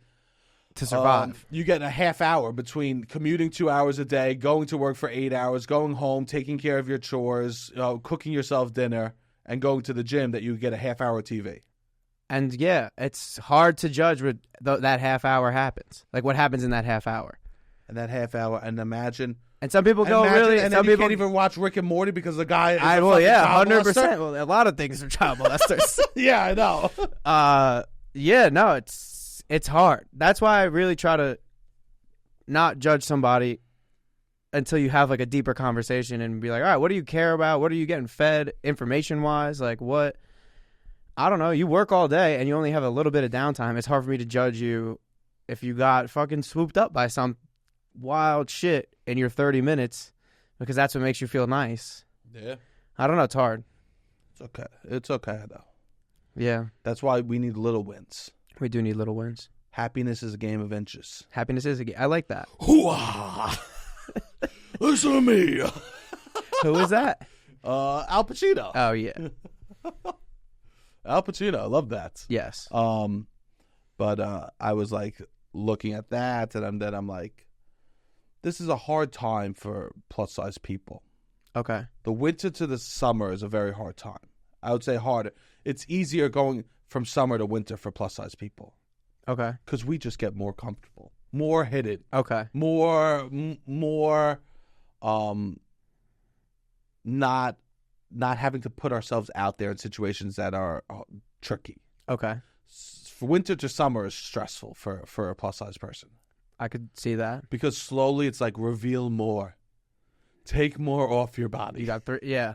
to survive. You get a half hour between commuting 2 hours a day, going to work for 8 hours, going home, taking care of your chores, cooking yourself dinner, and going to the gym that you get a half hour TV. And yeah, it's hard to judge what that half hour happens. Like what happens in that half hour. And that half hour, and imagine. And some people go really. And some then you people can't even watch Rick and Morty because the guy is 100%. Well, a lot of things are child molesters. Yeah, I know. Yeah, no, it's hard. That's why I really try to not judge somebody until you have like a deeper conversation and be like, all right, what do you care about? What are you getting fed information wise? Like what? I don't know. You work all day and you only have a little bit of downtime. It's hard for me to judge you if you got fucking swooped up by some wild shit in your 30 minutes because that's what makes you feel nice. Yeah. I don't know. It's hard. It's okay. It's okay, though. Yeah. That's why we need little wins. We do need little wins. Happiness is a game of inches. Happiness is a game. I like that. Hoo-ah! Listen to me. Who is that? Al Pacino. Oh, yeah. Al Pacino. I love that. Yes. But I was like looking at that, and then I'm like, this is a hard time for plus size people. Okay. The winter to the summer is a very hard time. I would say harder. It's easier going from summer to winter for plus size people. Okay. Because we just get more comfortable, more hidden. Okay. More, not having to put ourselves out there in situations that are tricky. Okay. For winter to summer is stressful for a plus size person. I could see that. Because slowly it's like reveal more. Take more off your body. You got 3, yeah.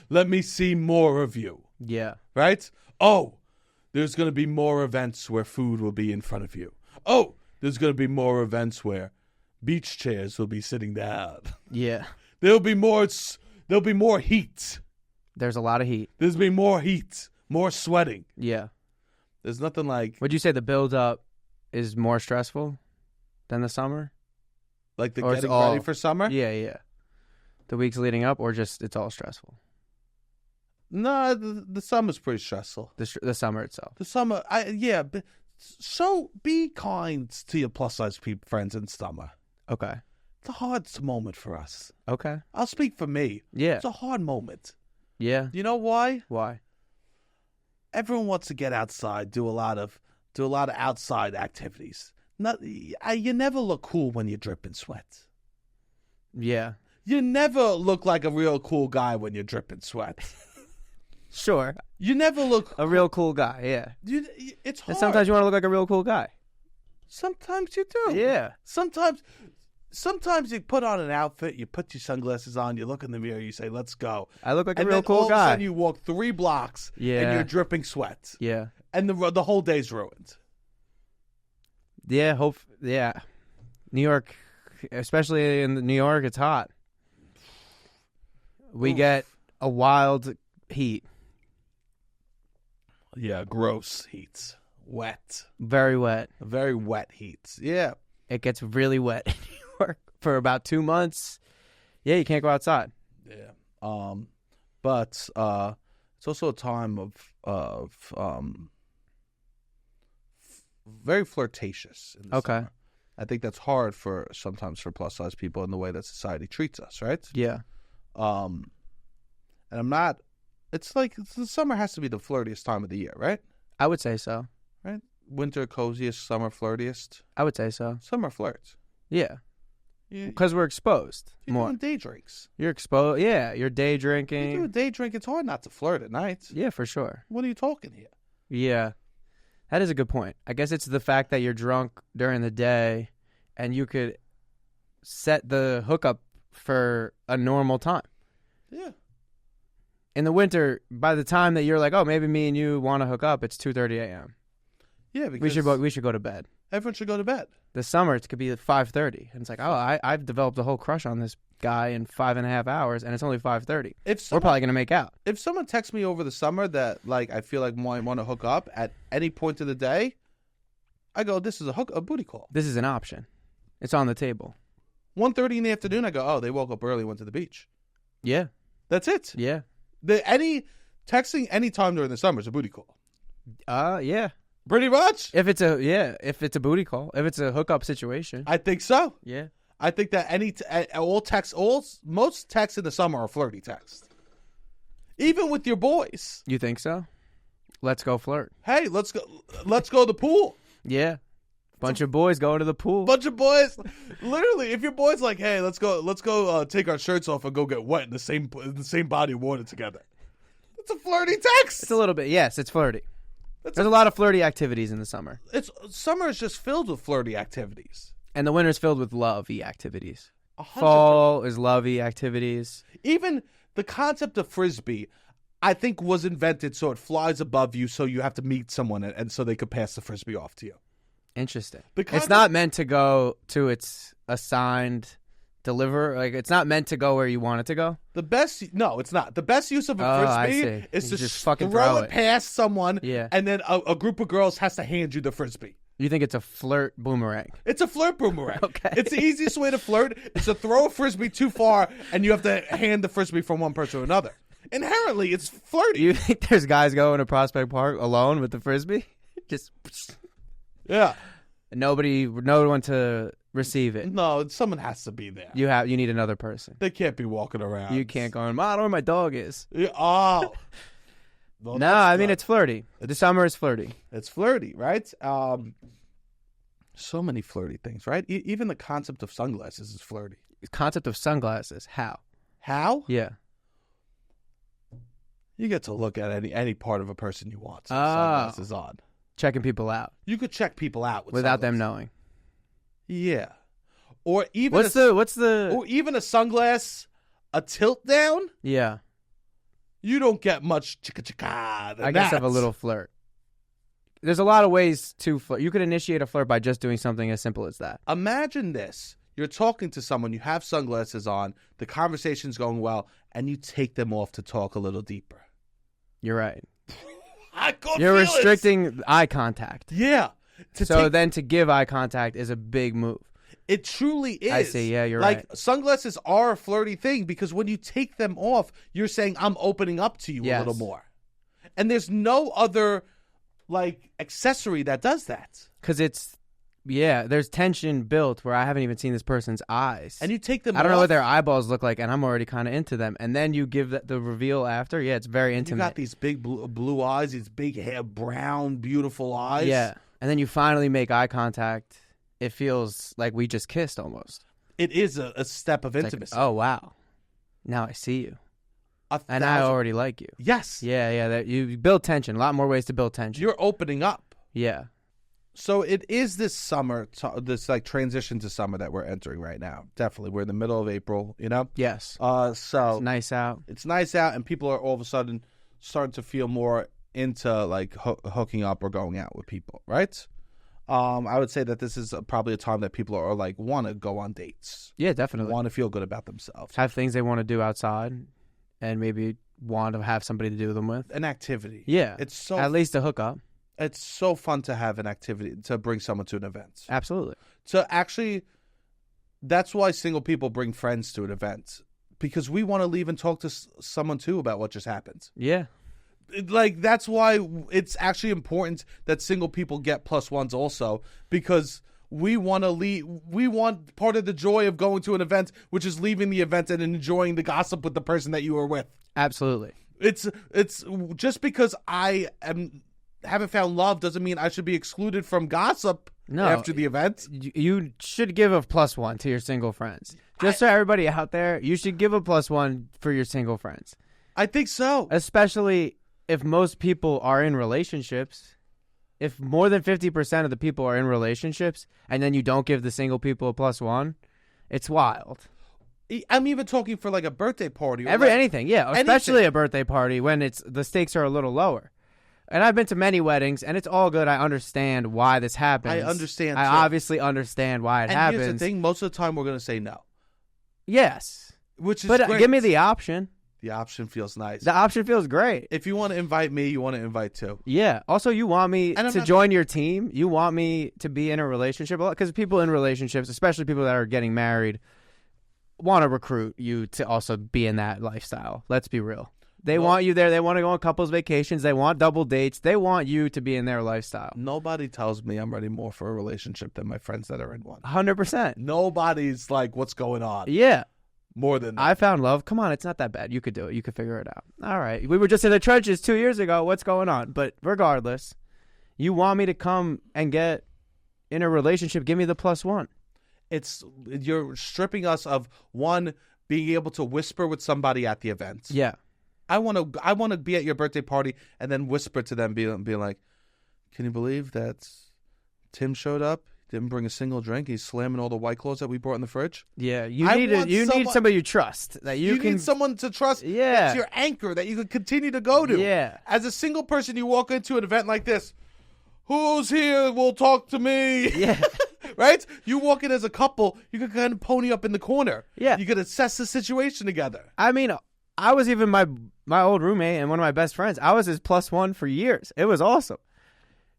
Let me see more of you. Yeah. Right? Oh, there's going to be more events where food will be in front of you. Oh, there's going to be more events where beach chairs will be sitting down. Yeah. There'll be more heat. There's a lot of heat. There's be more heat, more sweating. Yeah. There's nothing like. Would you say the build up is more stressful than the summer? Like the getting ready for summer? Yeah. The weeks leading up, or just it's all stressful? No, the summer's pretty stressful. The summer itself. The summer, so be kind to your plus size friends in summer. Okay. It's a hard moment for us. Okay. I'll speak for me. Yeah. It's a hard moment. Yeah. You know why? Why? Everyone wants to get outside, do a lot of outside activities. You never look cool when you're dripping sweat. Yeah. You never look like a real cool guy when you're dripping sweat. Sure. You never look a real cool guy, yeah. It's hard. And sometimes you want to look like a real cool guy. Sometimes you do. Yeah. Sometimes you put on an outfit, you put your sunglasses on, you look in the mirror, you say, let's go. I look like a real cool guy. And then all of a sudden guy. you walk 3 blocks and you're dripping sweat. Yeah. And the whole day's ruined. Yeah, New York, especially in New York, it's hot. We get a wild heat. Yeah, gross heats. Wet. Very wet. Very wet heats. Yeah. It gets really wet in New York for about 2 months. Yeah, you can't go outside. Yeah. But it's also a time of very flirtatious in the summer. I think that's hard sometimes for plus size people in the way that society treats us, right? Yeah. And I'm not. It's like the summer has to be the flirtiest time of the year, right? I would say so. Right? Winter coziest, summer flirtiest. I would say so. Summer flirts. Yeah. Because we're exposed You're more. doing day drinks. You're exposed. Yeah, you're day drinking. You do a day drink. It's hard not to flirt at night. Yeah, for sure. What are you talking here? Yeah. That is a good point. I guess it's the fact that you're drunk during the day and you could set the hookup for a normal time. Yeah. In the winter, by the time that you're like, oh, maybe me and you want to hook up, it's 2:30 a.m. Yeah, because we should go to bed. Everyone should go to bed. The summer, it could be 5:30. And it's like, oh, I've developed a whole crush on this guy in 5.5 hours, and it's only 5:30. We're probably going to make out. If someone texts me over the summer that like I feel like I want to hook up at any point of the day, I go, this is a booty call. This is an option. It's on the table. 1:30 in the afternoon, I go, oh, they woke up early, went to the beach. Yeah. That's it. Yeah. Texting any time during the summer is a booty call. Yeah. Pretty much. If it's a booty call, if it's a hookup situation. I think so. Yeah. I think that most texts in the summer are flirty texts. Even with your boys. You think so? Let's go flirt. Hey, let's go to the pool. Yeah. Bunch of boys going to the pool. Bunch of boys. Literally, if your boy's like, hey, let's go take our shirts off and go get wet in the same body of water together. It's a flirty text. It's a little bit. Yes, it's flirty. There's a lot of flirty activities in the summer. Summer is just filled with flirty activities. And the winter's filled with lovey activities. 100%. Fall is lovey activities. Even the concept of Frisbee, I think, was invented so it flies above you so you have to meet someone and so they could pass the Frisbee off to you. Interesting. It's not meant to go to its assigned deliver. Like, it's not meant to go where you want it to go. No, it's not. The best use of a Frisbee is to just fucking throw it past someone, yeah, and then a group of girls has to hand you the Frisbee. You think it's a flirt boomerang? It's a flirt boomerang. Okay. It's the easiest way to flirt is to throw a Frisbee too far, and you have to hand the Frisbee from one person to another. Inherently, it's flirty. You think there's guys going to Prospect Park alone with the Frisbee? Just... Yeah. No one to receive it. No, someone has to be there. You need another person. They can't be walking around. You can't go, I don't know where my dog is. Yeah, oh. Well, no, I mean, it's flirty. The summer is flirty. It's flirty, right? So many flirty things, right? Even the concept of sunglasses is flirty. The concept of sunglasses, how? How? Yeah. You get to look at any part of a person you want. So sunglasses on. Checking people out. You could check people out without them knowing. Yeah. Or even or even a sunglass, a tilt down. Yeah. You don't get much chicka than I guess have a little flirt. There's a lot of ways to flirt. You could initiate a flirt by just doing something as simple as that. Imagine this. You're talking to someone, you have sunglasses on, the conversation's going well, and you take them off to talk a little deeper. You're right. You're restricting eye contact. Yeah. Then to give eye contact is a big move. It truly is. I see. Yeah, you're right. Like, sunglasses are a flirty thing because when you take them off, you're saying, I'm opening up to you a little more. And there's no other, accessory that does that. Because there's tension built where I haven't even seen this person's eyes. And you take them off. I don't know what their eyeballs look like, and I'm already kind of into them. And then you give the reveal after. Yeah, it's very intimate. You got these big blue eyes, these big hair, brown, beautiful eyes. Yeah. And then you finally make eye contact. It feels like we just kissed almost. It is a step of intimacy. Oh, wow. Now I see you. And I already like you. Yes. Yeah. You build tension. A lot more ways to build tension. You're opening up. Yeah. So it is this summer, this transition to summer that we're entering right now. Definitely. We're in the middle of April, you know? Yes. So it's nice out. It's nice out, and people are all of a sudden starting to feel more into hooking up or going out with people, right? I would say that this is probably a time that people are like want to go on dates. Yeah, definitely. Want to feel good about themselves. Have things they want to do outside, and maybe want to have somebody to do them with. An activity. Yeah. It's so at least a hookup. It's so fun to have an activity, to bring someone to an event. Absolutely. So actually, that's why single people bring friends to an event, because we want to leave and talk to someone too about what just happened. Yeah. Like, that's why it's actually important that single people get +1s also, because we want to leave. We want part of the joy of going to an event, which is leaving the event and enjoying the gossip with the person that you were with. Absolutely. It's just because I haven't found love doesn't mean I should be excluded from gossip after the event. You should give a +1 to your single friends. Just so everybody out there, you should give a +1 for your single friends. I think so. Especially if most people are in relationships. If more than 50% of the people are in relationships, and then you don't give the single people a +1, it's wild. I'm even talking for like a birthday party. Anything, yeah. Especially a birthday party when the stakes are a little lower. And I've been to many weddings, and it's all good. I understand why this happens. I understand, I too. obviously understand why it happens. Here's the thing. Most of the time, we're going to say no. Yes. Which is great. Give me the option. The option feels nice. The option feels great. If you want to invite me, you want to invite too. Yeah. Also, you want me to join your team. You want me to be in a relationship. Because people in relationships, especially people that are getting married, want to recruit you to also be in that lifestyle. Let's be real. They want you there. They want to go on couples vacations. They want double dates. They want you to be in their lifestyle. Nobody tells me I'm ready more for a relationship than my friends that are in one. 100%. Nobody's like, what's going on? Yeah. More than that. I found love. Come on, it's not that bad. You could do it. You could figure it out. All right. We were just in the trenches 2 years ago. What's going on? But regardless, you want me to come and get in a relationship, give me the +1. You're stripping us of, one, being able to whisper with somebody at the event. Yeah. I want to be at your birthday party and then whisper to them, being like, can you believe that Tim showed up? Didn't bring a single drink. He's slamming all the White Claws that we brought in the fridge. Yeah, you need somebody you trust. That you can need someone to trust. Yeah. It's your anchor that you can continue to go to. Yeah. As a single person, you walk into an event like this. Who's here will talk to me. Yeah. Right? You walk in as a couple, you can kind of pony up in the corner. Yeah. You can assess the situation together. I mean, I was even my old roommate and one of my best friends. I was his +1 for years. It was awesome.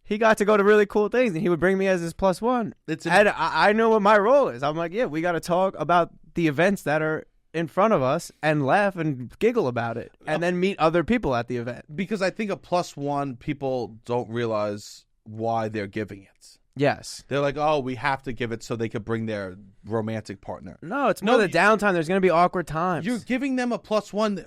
He got to go to really cool things, and he would bring me as his +1. And I know what my role is. I'm like, yeah, we got to talk about the events that are in front of us and laugh and giggle about it, and then meet other people at the event. Because I think a +1, people don't realize why they're giving it. Yes. They're like, oh, we have to give it so they could bring their romantic partner. No, it's more the downtime. There's going to be awkward times. You're giving them a +1,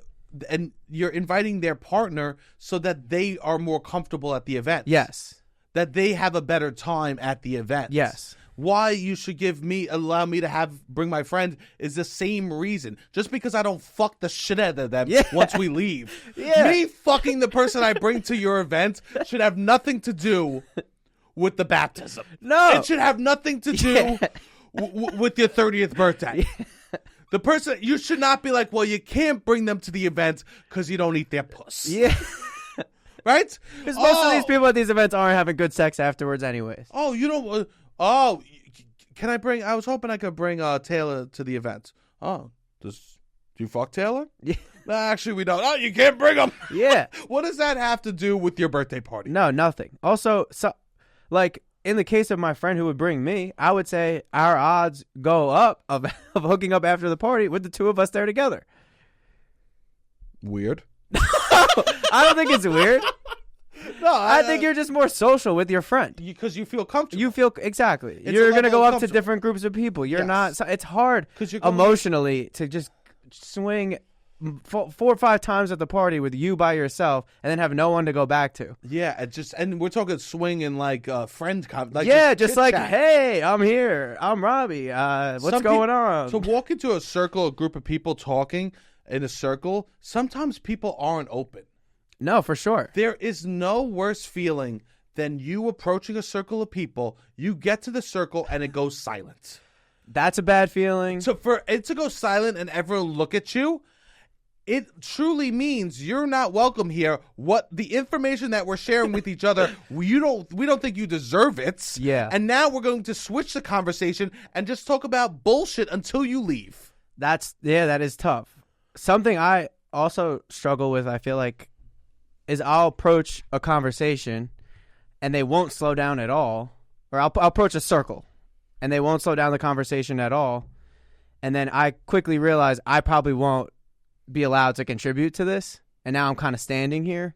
and you're inviting their partner so that they are more comfortable at the event. Yes. That they have a better time at the event. Yes. Why you should allow me to bring my friend is the same reason. Just because I don't fuck the shit out of them once we leave. Yeah. Me fucking the person I bring to your event should have nothing to do with the baptism. No. It should have nothing to do with your 30th birthday. Yeah. The person, you should not be like, well, you can't bring them to the event because you don't eat their puss. Yeah. Right? Because most of these people at these events aren't having good sex afterwards anyways. Oh, you don't... can I bring... I was hoping I could bring Taylor to the event. Oh, do you fuck Taylor? Yeah. Actually, we don't. Oh, you can't bring him. Yeah. What does that have to do with your birthday party? No, nothing. Also, like, in the case of my friend who would bring me, I would say our odds go up of hooking up after the party with the two of us there together. Weird. I don't think it's weird. No, I think you're just more social with your friend because you feel comfortable. You feel exactly. You're gonna go up to different groups of people. You're not. It's hard emotionally to just swing 4 or 5 times at the party with you by yourself and then have no one to go back to. Yeah, and we're talking swing and like friend just like, hey, I'm here. I'm Robbie. What's going on? To walk into a group of people talking in a circle, sometimes people aren't open. No, for sure. There is no worse feeling than you approaching a circle of people. You get to the circle and it goes silent. That's a bad feeling. So for it to go silent and everyone look at you, it truly means you're not welcome here. What the information that we're sharing with each other, we don't think you deserve it. Yeah. And now we're going to switch the conversation and just talk about bullshit until you leave. That is tough. Something I also struggle with, I feel like, is I'll approach a conversation and they won't slow down at all. Or I'll approach a circle and they won't slow down the conversation at all. And then I quickly realize I probably won't be allowed to contribute to this. And now I'm kind of standing here.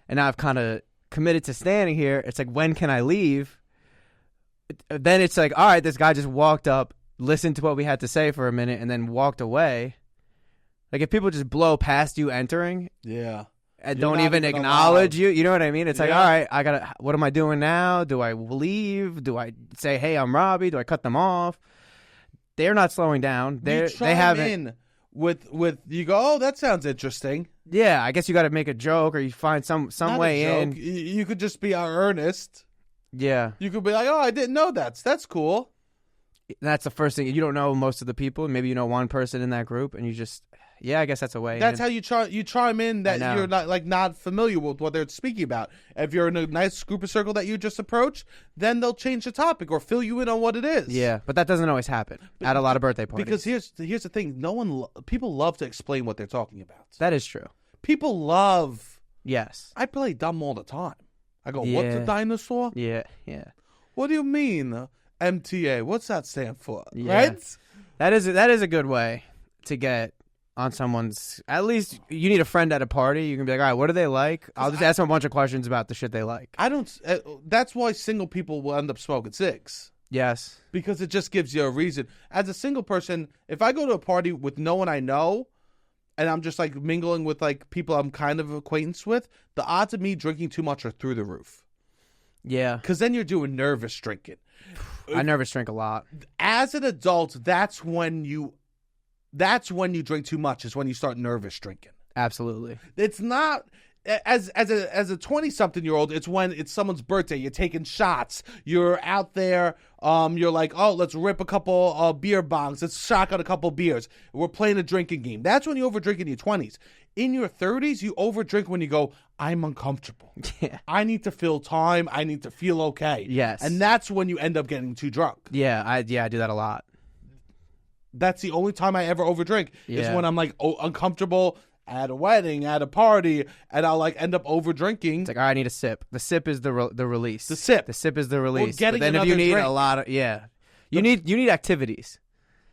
And now I've kind of committed to standing here. It's like, when can I leave? Then it's like, all right, this guy just walked up, listened to what we had to say for a minute, and then walked away. Like, if people just blow past you entering, yeah, and don't even acknowledge you, you know what I mean? It's like, all right, what am I doing now? Do I leave? Do I say, hey, I'm Robbie? Do I cut them off? They're not slowing down. They haven't. With you go, oh, that sounds interesting. Yeah, I guess you got to make a joke, or you find some way in. You could just be earnest. Yeah, you could be like, oh, I didn't know that. That's cool. That's the first thing. You don't know most of the people. Maybe you know one person in that group, and you just, I guess that's a way. That's how you chime in that you're not familiar with what they're speaking about. If you're in a nice group of circle that you just approach, then they'll change the topic or fill you in on what it is. Yeah, but that doesn't always happen at a lot of birthday parties. Because here's the thing: people love to explain what they're talking about. That is true. People love. Yes. I play dumb all the time. I go, what's a dinosaur? Yeah. What do you mean? MTA, what's that stand for? Yeah. Right? That is a good way to get on someone's. At least you need a friend at a party. You can be like, all right, what do they like? I'll just ask them a bunch of questions about the shit they like. I don't. That's why single people will end up smoking cigs. Yes, because it just gives you a reason. As a single person, if I go to a party with no one I know, and I'm just like mingling with like people I'm kind of acquaintance with, the odds of me drinking too much are through the roof. Yeah, because then you're doing nervous drinking. I nervous drink a lot. As an adult, that's when you drink too much, is when you start nervous drinking. Absolutely. It's not as a 20-something-year-old, it's when it's someone's birthday, you're taking shots, you're out there, you're like, oh, let's rip a couple beer bongs, let's shotgun a couple beers, we're playing a drinking game. That's when you overdrink in your 20s. In your 30s, you overdrink when you go, I'm uncomfortable. Yeah. I need to fill time. I need to feel okay. Yes. And that's when you end up getting too drunk. Yeah, I do that a lot. That's the only time I ever overdrink is when I'm like uncomfortable at a wedding, at a party, and I'll like end up overdrinking. It's like, all right, I need a sip. The sip is the release. The sip is the release. Or getting but then another if you need drink. a lot of you need activities.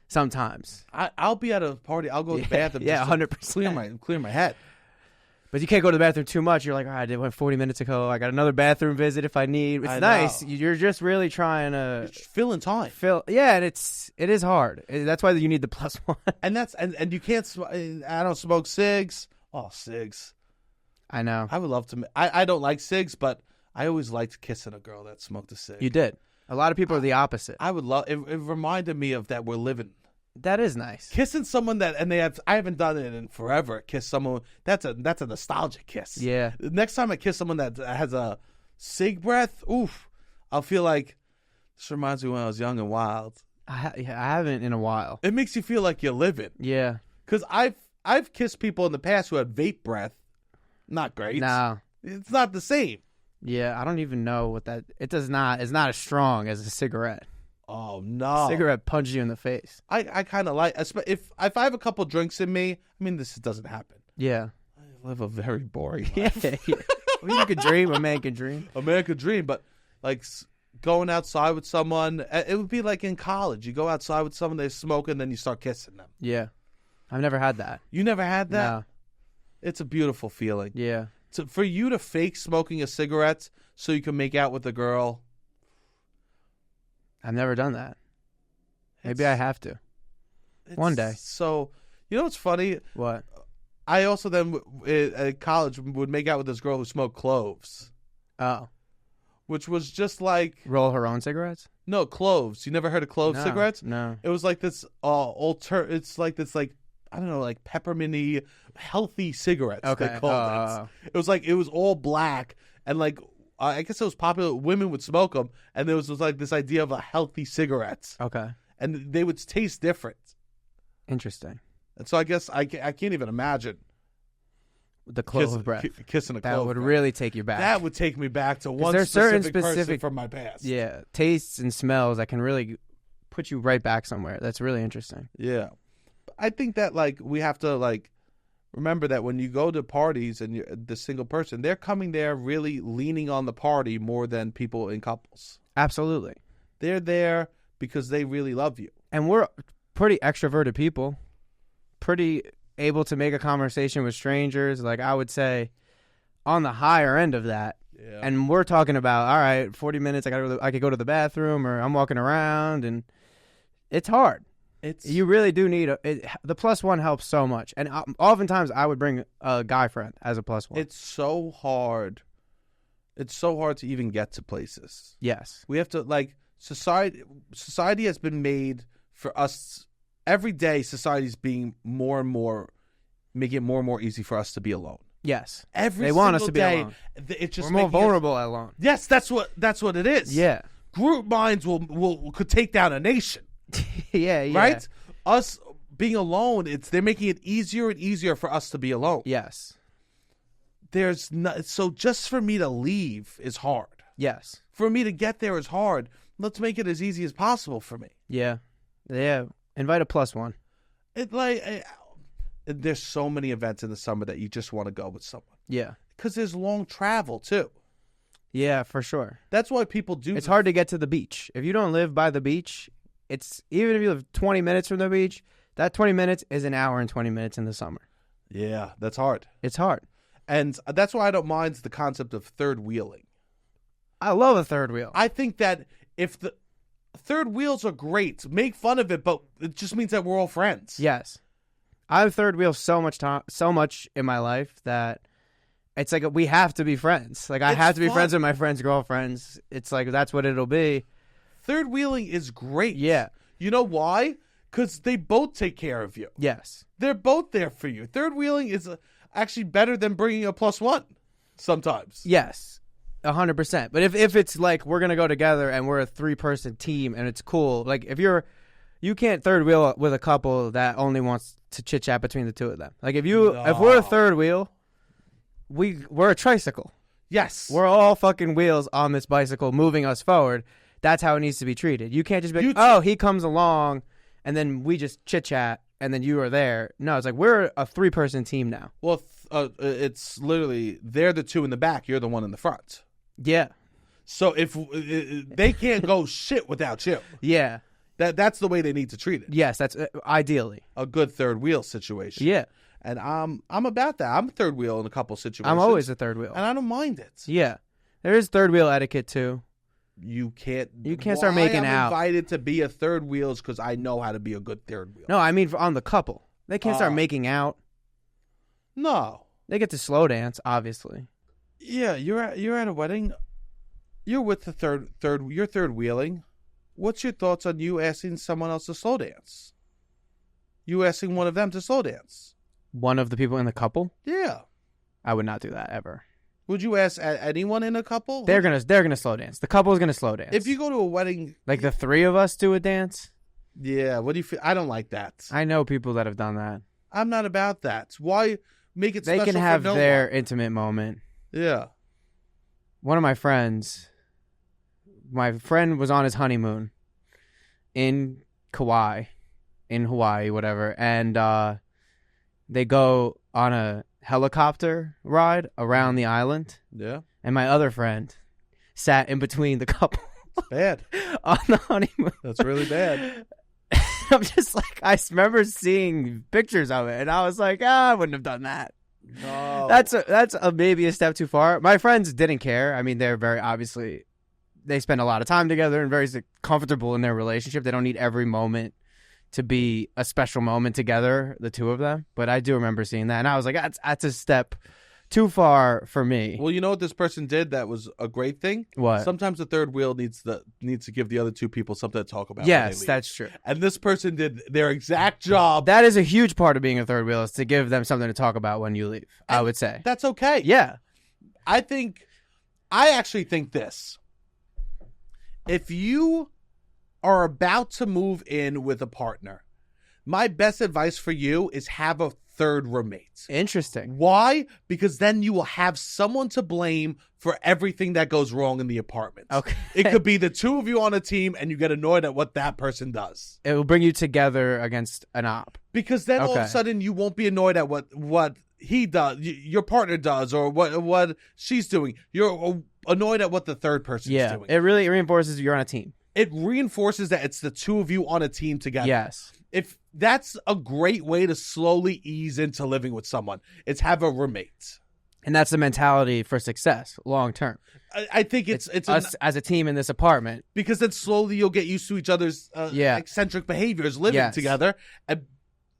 Sometimes I'll be at a party. I'll go to the bathroom. Yeah, 100%. Clear my head. But you can't go to the bathroom too much. You're like, all right, I went 40 minutes ago. I got another bathroom visit if I need. It's nice. You're just really trying to fill in time. Yeah, and it is hard. That's why you need the +1. And and you can't. I don't smoke cigs. Oh, cigs. I know. I would love to. I don't like cigs, but I always liked kissing a girl that smoked a cig. You did. A lot of people are the opposite. I would love. It reminded me of that we're living. That is nice. Kissing someone that, and I haven't done it in forever. Kiss someone that's a nostalgic kiss. Yeah. Next time I kiss someone that has a cig breath, oof, I'll feel like this reminds me when I was young and wild. I haven't in a while. It makes you feel like you're living. Yeah. Because I've kissed people in the past who had vape breath. Not great. No. It's not the same. Yeah, I don't even know what that. It does not. It's not as strong as a cigarette. Oh no! Cigarette punches you in the face. I kind of like if I have a couple drinks in me. I mean, this doesn't happen. Yeah, I live a very boring life. Yeah. Well, you could dream. A man can dream. A man could dream, but like going outside with someone, it would be like in college. You go outside with someone, they smoke, and then you start kissing them. Yeah, I've never had that. You never had that? No. It's a beautiful feeling. Yeah. For you to fake smoking a cigarette so you can make out with a girl. I've never done that. Maybe I have to. One day. So, you know what's funny? What? I also then at college would make out with this girl who smoked cloves. Oh. Which was just like... Roll her own cigarettes? No, cloves. You never heard of clove cigarettes? No. It was like this it's like this like, I don't know, like pepperminty healthy cigarettes. Okay. They called it. It was like, it was all black and like, I guess it was popular. Women would smoke them, and there was like this idea of a healthy cigarettes. Okay. And they would taste different. Interesting. And so I guess I can't even imagine The clove breath. Kissing a That clove would breath. really take you back. That would take me back to one there's certain specific person specific- from my past. Yeah, tastes and smells that can really put you right back somewhere. That's really interesting. Yeah. I think that, like, we have to, like, remember that when you go to parties and you're the single person, they're coming there really leaning on the party more than people in couples. Absolutely. They're there because they really love you. And we're pretty extroverted people, pretty able to make a conversation with strangers. Like, I would say on the higher end of that. Yeah. And we're talking about, all right, 40 minutes, I could go to the bathroom, or I'm walking around, and it's hard. You really do need the +1 helps so much. And oftentimes I would bring a guy friend as a +1. It's so hard. It's so hard to even get to places. Yes. We have to, like, society has been made for us. Every day, society's being more and more, making it more and more easy for us to be alone. Yes. Every They want us single to be day, alone. It's just We're more making us- vulnerable alone. Yes, that's what it is. Yeah. Group minds could take down a nation. Yeah. Right? Us being alone, they're making it easier and easier for us to be alone. Yes. So just for me to leave is hard. Yes. For me to get there is hard. Let's make it as easy as possible for me. Yeah. Yeah. Invite a +1. There's so many events in the summer that you just want to go with someone. Yeah. Because there's long travel too. Yeah, for sure. That's why people do. It's hard to get to the beach. If you don't live by the beach, even if you live 20 minutes from the beach, that 20 minutes is an hour and 20 minutes in the summer. Yeah, that's hard. It's hard. And that's why I don't mind the concept of third wheeling. I love a third wheel. I think that if the third wheels are great, make fun of it, but it just means that we're all friends. Yes. I've third wheel so much in my life that it's like we have to be friends. Like, I have to be friends with my friends' girlfriends. It's like that's what it'll be. Third wheeling is great. Yeah. You know why? Because they both take care of you. Yes. They're both there for you. Third wheeling is actually better than bringing a +1 sometimes. Yes. 100%. But if it's like we're going to go together and we're a 3-person team and it's cool, like if you can't third wheel with a couple that only wants to chit chat between the two of them. Like if we're a third wheel, we're a tricycle. Yes. We're all fucking wheels on this bicycle moving us forward. That's how it needs to be treated. You can't just be like, he comes along and then we just chit chat and then you are there. No, it's like we're a 3-person team now. Well, it's literally they're the two in the back. You're the one in the front. Yeah. So if they can't go shit without you. Yeah. That's the way they need to treat it. Yes, that's ideally a good third wheel situation. Yeah. And I'm about that. I'm a third wheel in a couple situations. I'm always a third wheel. And I don't mind it. Yeah. There is third wheel etiquette too. You can't start making out. Invited to be a third wheel is because I know how to be a good third wheel. No, I mean on the couple. They can't start making out. No. They get to slow dance, obviously. Yeah, you're at a wedding. You're with the you're third wheeling. What's your thoughts on you asking someone else to slow dance? You asking one of them to slow dance? One of the people in the couple? Yeah. I would not do that ever. Would you ask anyone in a couple? They're gonna slow dance. The couple is gonna slow dance. If you go to a wedding, like the 3 of us do a dance. Yeah. What do you feel? I don't like that. I know people that have done that. I'm not about that. Why make it? They special can have for no their one? intimate moment. Yeah. One of my friends was on his honeymoon in Kauai, in Hawaii, whatever, and they go on a helicopter ride around the island. Yeah. And my other friend sat in between the couple. It's bad. On the honeymoon. That's really bad. I'm just like, I remember seeing pictures of it, and I was like, I wouldn't have done that. No. That's maybe a step too far. My friends didn't care. I mean, they're very obviously, they spend a lot of time together and very comfortable in their relationship. They don't need every moment to be a special moment together, the two of them. But I do remember seeing that, and I was like, that's a step too far for me. Well, you know what this person did that was a great thing? What? Sometimes the third wheel needs to give the other two people something to talk about. Yes, that's true. And this person did their exact job. That is a huge part of being a third wheel, is to give them something to talk about when you leave, I would say. That's okay. Yeah. I actually think this. If you are about to move in with a partner, My best advice for you is have a third roommate. Interesting. Why? Because then you will have someone to blame for everything that goes wrong in the apartment. Okay. It could be the two of you on a team and you get annoyed at what that person does. It will bring you together against an op. Because then all of a sudden you won't be annoyed at what he does, your partner does, or what she's doing. You're annoyed at what the third person's doing. It really reinforces you're on a team. It reinforces that it's the two of you on a team together. Yes. If that's a great way to slowly ease into living with someone, it's have a roommate. And that's the mentality for success long term. I think it's us as a team in this apartment. Because then slowly you'll get used to each other's eccentric behaviors living together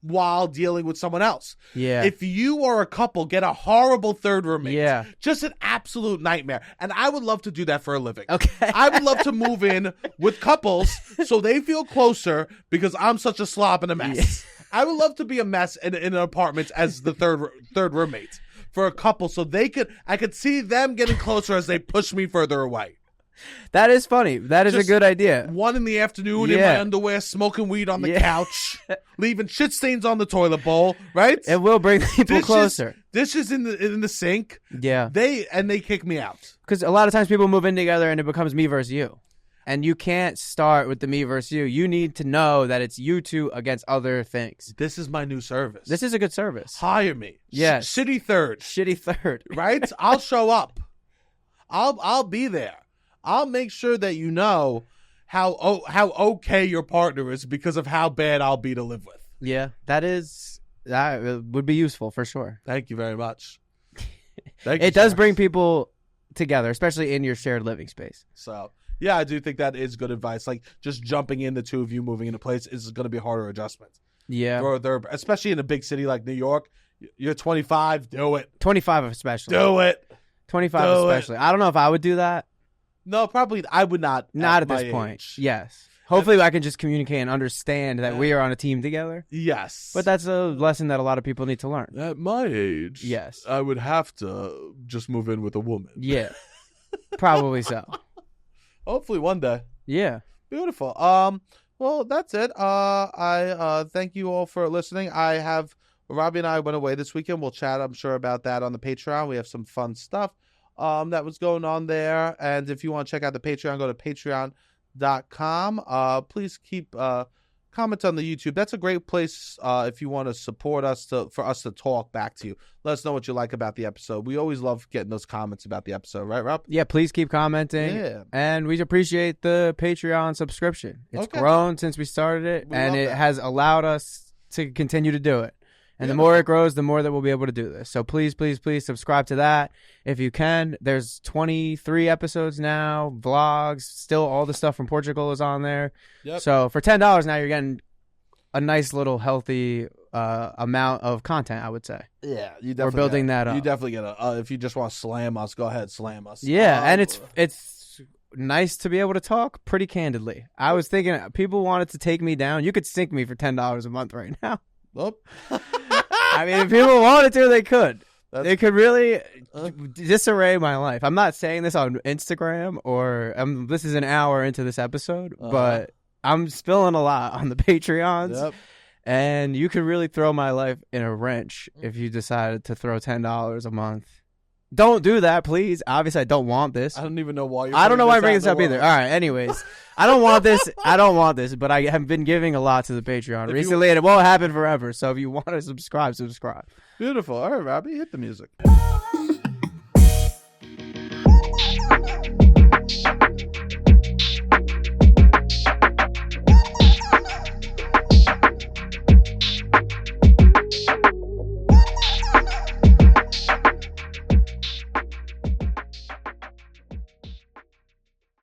while dealing with someone else. Yeah. If you are a couple, get a horrible third roommate. Yeah. Just an absolute nightmare. And I would love to do that for a living. Okay. I would love to move in with couples so they feel closer because I'm such a slob and a mess. Yeah. I would love to be a mess in an apartment as the third roommate for a couple so I could see them getting closer as they push me further away. That is funny. That is a good idea. 1 in the afternoon in my underwear, smoking weed on the couch, leaving shit stains on the toilet bowl, right? It will bring people closer. Dishes in the sink. Yeah. They kick me out. Because a lot of times people move in together and it becomes me versus you. And you can't start with the me versus you. You need to know that it's you two against other things. This is my new service. This is a good service. Hire me. Yes. Shitty third. Shitty third. Right? I'll show up. I'll be there. I'll make sure that you know how okay your partner is because of how bad I'll be to live with. Yeah, that would be useful for sure. Thank you very much. It does bring people together, especially in your shared living space. So, yeah, I do think that is good advice. Like, just jumping in, the two of you moving into place is going to be a harder adjustment. Yeah. Especially in a big city like New York. You're 25, do it. 25 especially. Do it. 25 especially. I don't know if I would do that. No, probably I would not. Not at this point. Yes. Hopefully I can just communicate and understand that we are on a team together. Yes. But that's a lesson that a lot of people need to learn. At my age, yes, I would have to just move in with a woman. Yeah. Probably so. Hopefully one day. Yeah. Beautiful. Well, that's it. I thank you all for listening. Robbie and I went away this weekend. We'll chat, I'm sure, about that on the Patreon. We have some fun stuff that was going on there. And if you want to check out the Patreon, go to patreon.com. Please keep comment on the YouTube. That's a great place if you want to support us for us to talk back to you. Let us know what you like about the episode. We always love getting those comments about the episode, right, Rob? Yeah, please keep commenting. Yeah. And we appreciate the Patreon subscription. It's grown since we started it, and it has allowed us to continue to do it. And the more it grows, the more that we'll be able to do this. So please, please, please subscribe to that if you can. There's 23 episodes now, vlogs, still all the stuff from Portugal is on there. Yep. So for $10 now, you're getting a nice little healthy amount of content, I would say. Yeah, we're building that up. You definitely get if you just want to slam us, go ahead, slam us. Yeah, and it's nice to be able to talk pretty candidly. I was thinking people wanted to take me down. You could sink me for $10 a month right now. Oh. I mean, if people wanted to, they could. They could really disarray my life. I'm not saying this on Instagram or this is an hour into this episode, but I'm spilling a lot on the Patreons. Yep. And you could really throw my life in a wrench if you decided to throw $10 a month. Don't do that, please. Obviously, I don't want this. I don't even know why I don't know why I'm bringing this up either. All right, anyways. I don't want this. I don't want this, but I have been giving a lot to the Patreon recently, and it won't happen forever. So if you want to subscribe. Beautiful. All right, Robbie, hit the music.